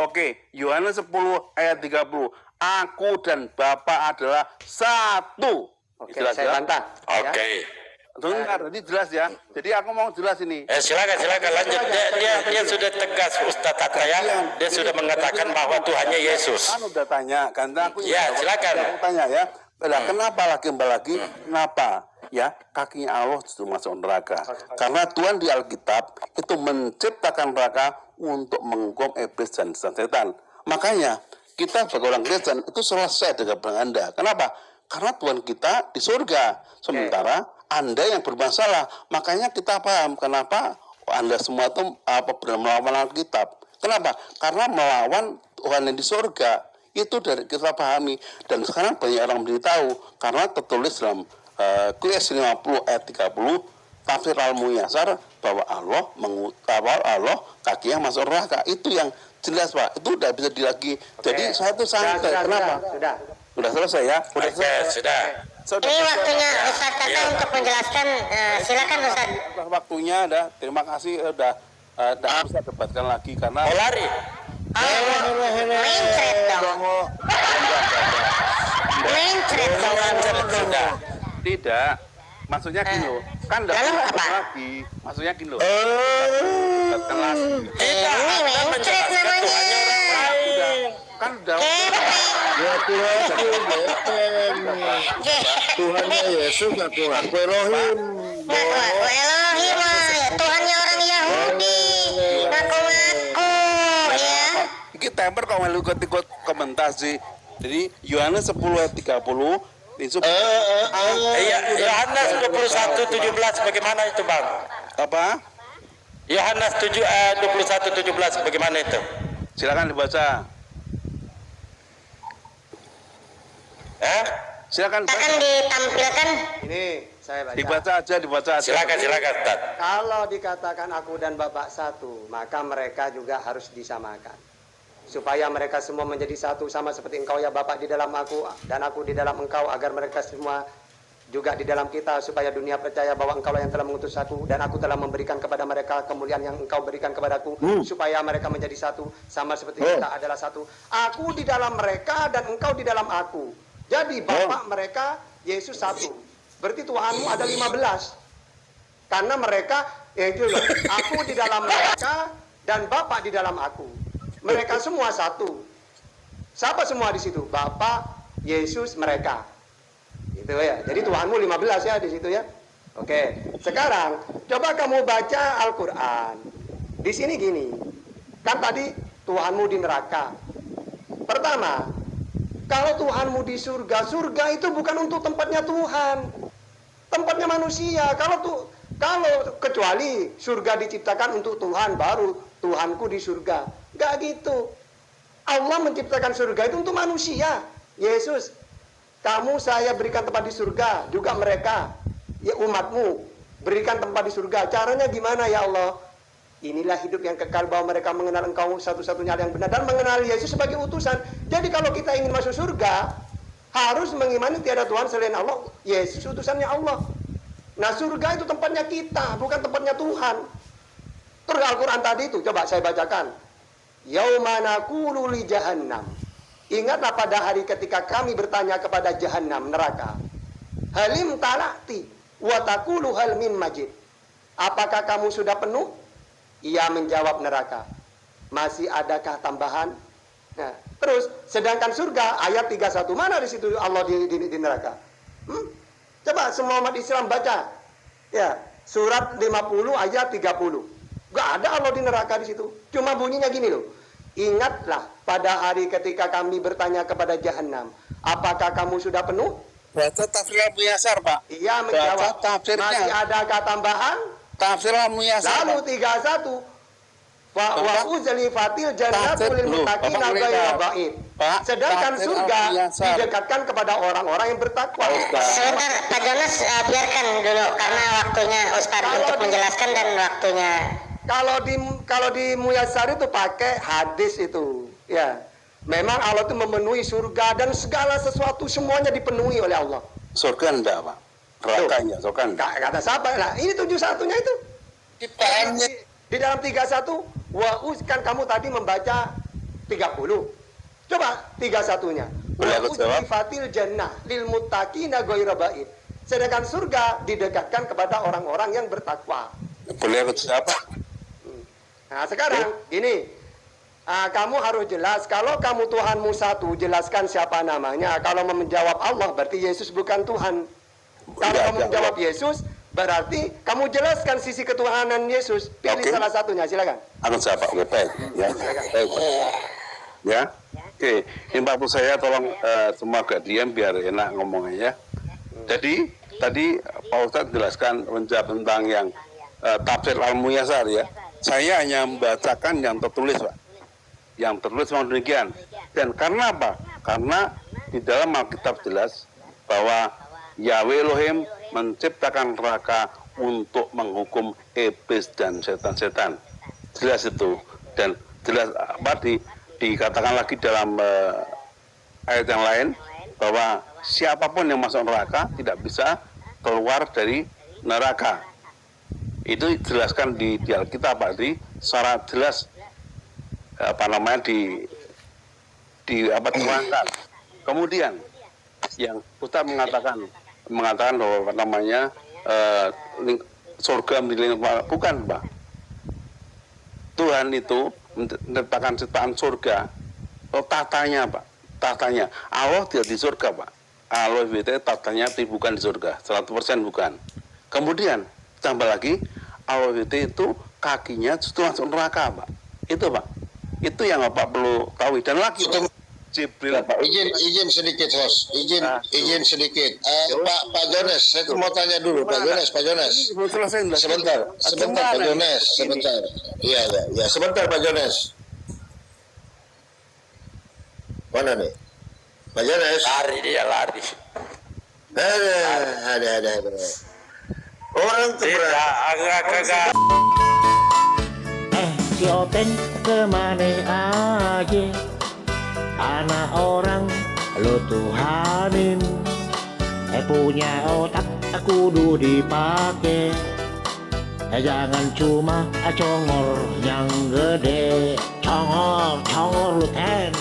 Oke, Yohanes 10 ayat 30. Aku dan Bapa adalah satu. Oke, Jelas, saya ya? bantah. Oke. Dengar, ini jelas ya. Jadi aku mau jelas ini. Silakan lanjut. Dia sudah tegas Ustaz Tata ya. Dia sudah mengatakan bahwa Tuhannya Yesus. Kan udah tanya, kan aku Ya, silakan. Aku tanya ya. Lah, kenapa lagi? Kenapa? Ya, kakinya Allah justru masuk neraka. Karena Tuhan di Alkitab itu menciptakan neraka untuk menghukum iblis dan setan. Makanya kita sebagai orang Kristen itu selesai dengan Anda. Kenapa? Karena Tuhan kita di surga. Sementara Anda yang bermasalah. Makanya kita paham kenapa Anda semua itu melawan Alkitab. Kenapa? Karena melawan Tuhan yang di surga. Itu dari kita pahami. Dan sekarang banyak orang beritahu. Karena tertulis dalam Qiyas 50 ayat 30. Tafsir Al-Muyassar bahwa Allah kakinya masuk neraka. Itu yang jelas, Pak. Itu udah bisa dilagi. Jadi saya itu santai. Kenapa? Sudah selesai ya? Sudah. ini waktunya Ustaz Tata untuk menjelaskan. Silakan Ustaz. Waktunya ada. Terima kasih udah bisa debatkan lagi karena Mau lari? Main thread dong. Main thread dong. ada. Tidak. Maksudnya gini loh. Kan enggak Lalu apa? lagi. Maksudnya gini loh. Oh, Kelas. Tidak, Ini Anda mencret menjelaskan namanya. Tuhannya orang lain. Kan udah ya Tuhan Tuhannya Yesus ngaku Elohim. Ngaku Elohim lah, ya Tuhannya orang Yahudi. Ngaku-ngaku ya. Iki temper kok melu ikut komentar sih. Jadi Yohanes 10 ayat 30 itu Iya, Yohanes 21:17 bagaimana itu, Bang? apa? Yohanes 21:17 bagaimana itu? Silakan dibaca. Silakan Akan ditampilkan. Ini saya baca. dibaca aja. Silakan, Ustaz. Kalau dikatakan aku dan Bapak satu, maka mereka juga harus disamakan. Supaya mereka semua menjadi satu, sama seperti engkau ya Bapak di dalam aku dan aku di dalam engkau, agar mereka semua juga di dalam kita, supaya dunia percaya bahwa engkau lah yang telah mengutus aku dan aku telah memberikan kepada mereka kemuliaan yang engkau berikan kepadaku, supaya mereka menjadi satu, sama seperti kita adalah satu. Aku di dalam mereka dan engkau di dalam aku. Jadi Bapak mereka Yesus satu. Berarti Tuhanmu ada 15. Karena mereka itu loh, aku di dalam mereka dan Bapak di dalam aku. Mereka semua satu. Siapa semua di situ? Bapak, Yesus, mereka. Itu ya. Jadi Tuhanmu 15 ya di situ ya. Oke. Sekarang coba kamu baca Al-Qur'an. Di sini gini. Kan tadi Tuhanmu di neraka. Pertama, kalau Tuhanmu di surga, surga itu bukan untuk tempatnya Tuhan. Tempatnya manusia. Kalau kecuali surga diciptakan untuk Tuhan, baru Tuhanku di surga. Enggak gitu. Allah menciptakan surga itu untuk manusia. Yesus, kamu saya berikan tempat di surga, juga mereka, ya umatmu, berikan tempat di surga. Caranya gimana ya Allah? Inilah hidup yang kekal, bahwa mereka mengenal engkau satu-satunya yang benar dan mengenal Yesus sebagai utusan. Jadi kalau kita ingin masuk surga, harus mengimani tiada Tuhan selain Allah, Yesus utusannya Allah. Nah surga itu tempatnya kita, bukan tempatnya Tuhan. Terus Al-Quran tadi itu, coba saya bacakan. Yaumana naqulu li jahannam. Ingatlah pada hari ketika kami bertanya kepada jahannam, neraka. Halim talakti wa taqulu hal min majid. Apakah kamu sudah penuh? Ia menjawab neraka, masih adakah tambahan? Nah, terus sedangkan surga ayat 31, mana di situ Allah di neraka? Coba semua umat Islam baca. Ya, surat 50 ayat 30. Gak ada Allah di neraka di situ. Cuma bunyinya gini loh. Ingatlah pada hari ketika kami bertanya kepada jahannam, apakah kamu sudah penuh? Baca tafsir Al-Muyasar, Pak. Ia menjawab, Baca tafsirnya. masih adakah tambahan? Tafsir Al-Muyasar. Lalu 31. Wa uzlifatil jannatu lil muttaqina ghairu ba'id. Sedangkan tafsir surga Al-Muyasar. didekatkan kepada orang-orang yang bertakwa. Sebentar Pak Jonas, biarkan dulu karena waktunya Ustaz untuk menjelaskan dan waktunya. Kalau di Muyasar itu pakai hadis itu, ya. Memang Allah itu memenuhi surga dan segala sesuatu semuanya dipenuhi oleh Allah. Surga enggak, Pak? Nerakanya, surga enggak. Kata siapa? Nah, ini 71-nya itu. Di dalam 31, kan kamu tadi membaca 30. Coba 31-nya. Boleh aku jawab? Fatil jannah lil muttaqina ghairu ba'id. Sedangkan surga didekatkan kepada orang-orang yang bertakwa. Boleh aku jawab, Pak? Nah sekarang gini, kamu harus jelas. Kalau kamu Tuhanmu satu, jelaskan siapa namanya. Kalau menjawab Allah, berarti Yesus bukan Tuhan. Kalau kamu menjawab Yesus, berarti kamu jelaskan sisi ketuhanan Yesus. Pilih salah satunya, silakan. Aku jawab, Pak. Oke, baik. Ya, baik, Pak. Ya, oke. Ini Pak saya tolong semua agak diam biar enak ngomongnya ya. Jadi tadi Pak Ustadz jelaskan menjawab tentang yang tafsir Al-Muyasar ya. Saya hanya membacakan yang tertulis, Pak. Yang tertulis memang demikian. Dan karena apa? Karena di dalam Alkitab jelas bahwa Yahweh Elohim menciptakan neraka untuk menghukum iblis dan setan-setan. Jelas itu. Dan jelas apa dikatakan lagi dalam ayat yang lain bahwa siapapun yang masuk neraka tidak bisa keluar dari neraka. Itu dijelaskan di Alkitab, Pak, secara jelas diterangkan. Kemudian yang Ustaz mengatakan mengatakan bahwa apa namanya surga milik bukan, Pak. Tuhan itu menetapkan ciptaan surga, tatanya, Pak, tatanya. Allah tidak di surga, Pak. Allah itu tatanya tapi bukan di surga, 100% bukan. Kemudian tambah lagi, Allah itu kakinya justru masuk neraka, Pak. Itu, Pak. Itu yang Bapak perlu tahu. Dan lagi Jibril. Izin sedikit, host. Izin sedikit. Pak Jones, saya mau tanya dulu, Pak Jones. Sebentar, Pak Jones, sebentar. Iya, sebentar, Pak Jones. Mana nih? Pak Jones. Lari dia lari. Ada. Orang Tidak, agak-agak. Si Oten kemana aja, anak orang lo tuhanin. Punya otak kudu dipake, jangan cuma congor yang gede. Congor lu ten.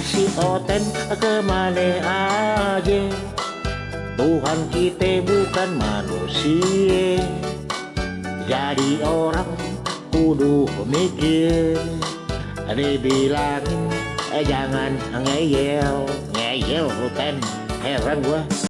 Si Oten kemana aja, Tuhan kita bukan manusia. Jadi orang kudu mikir, dibilangin jangan ngeyel, Ten, heran gua.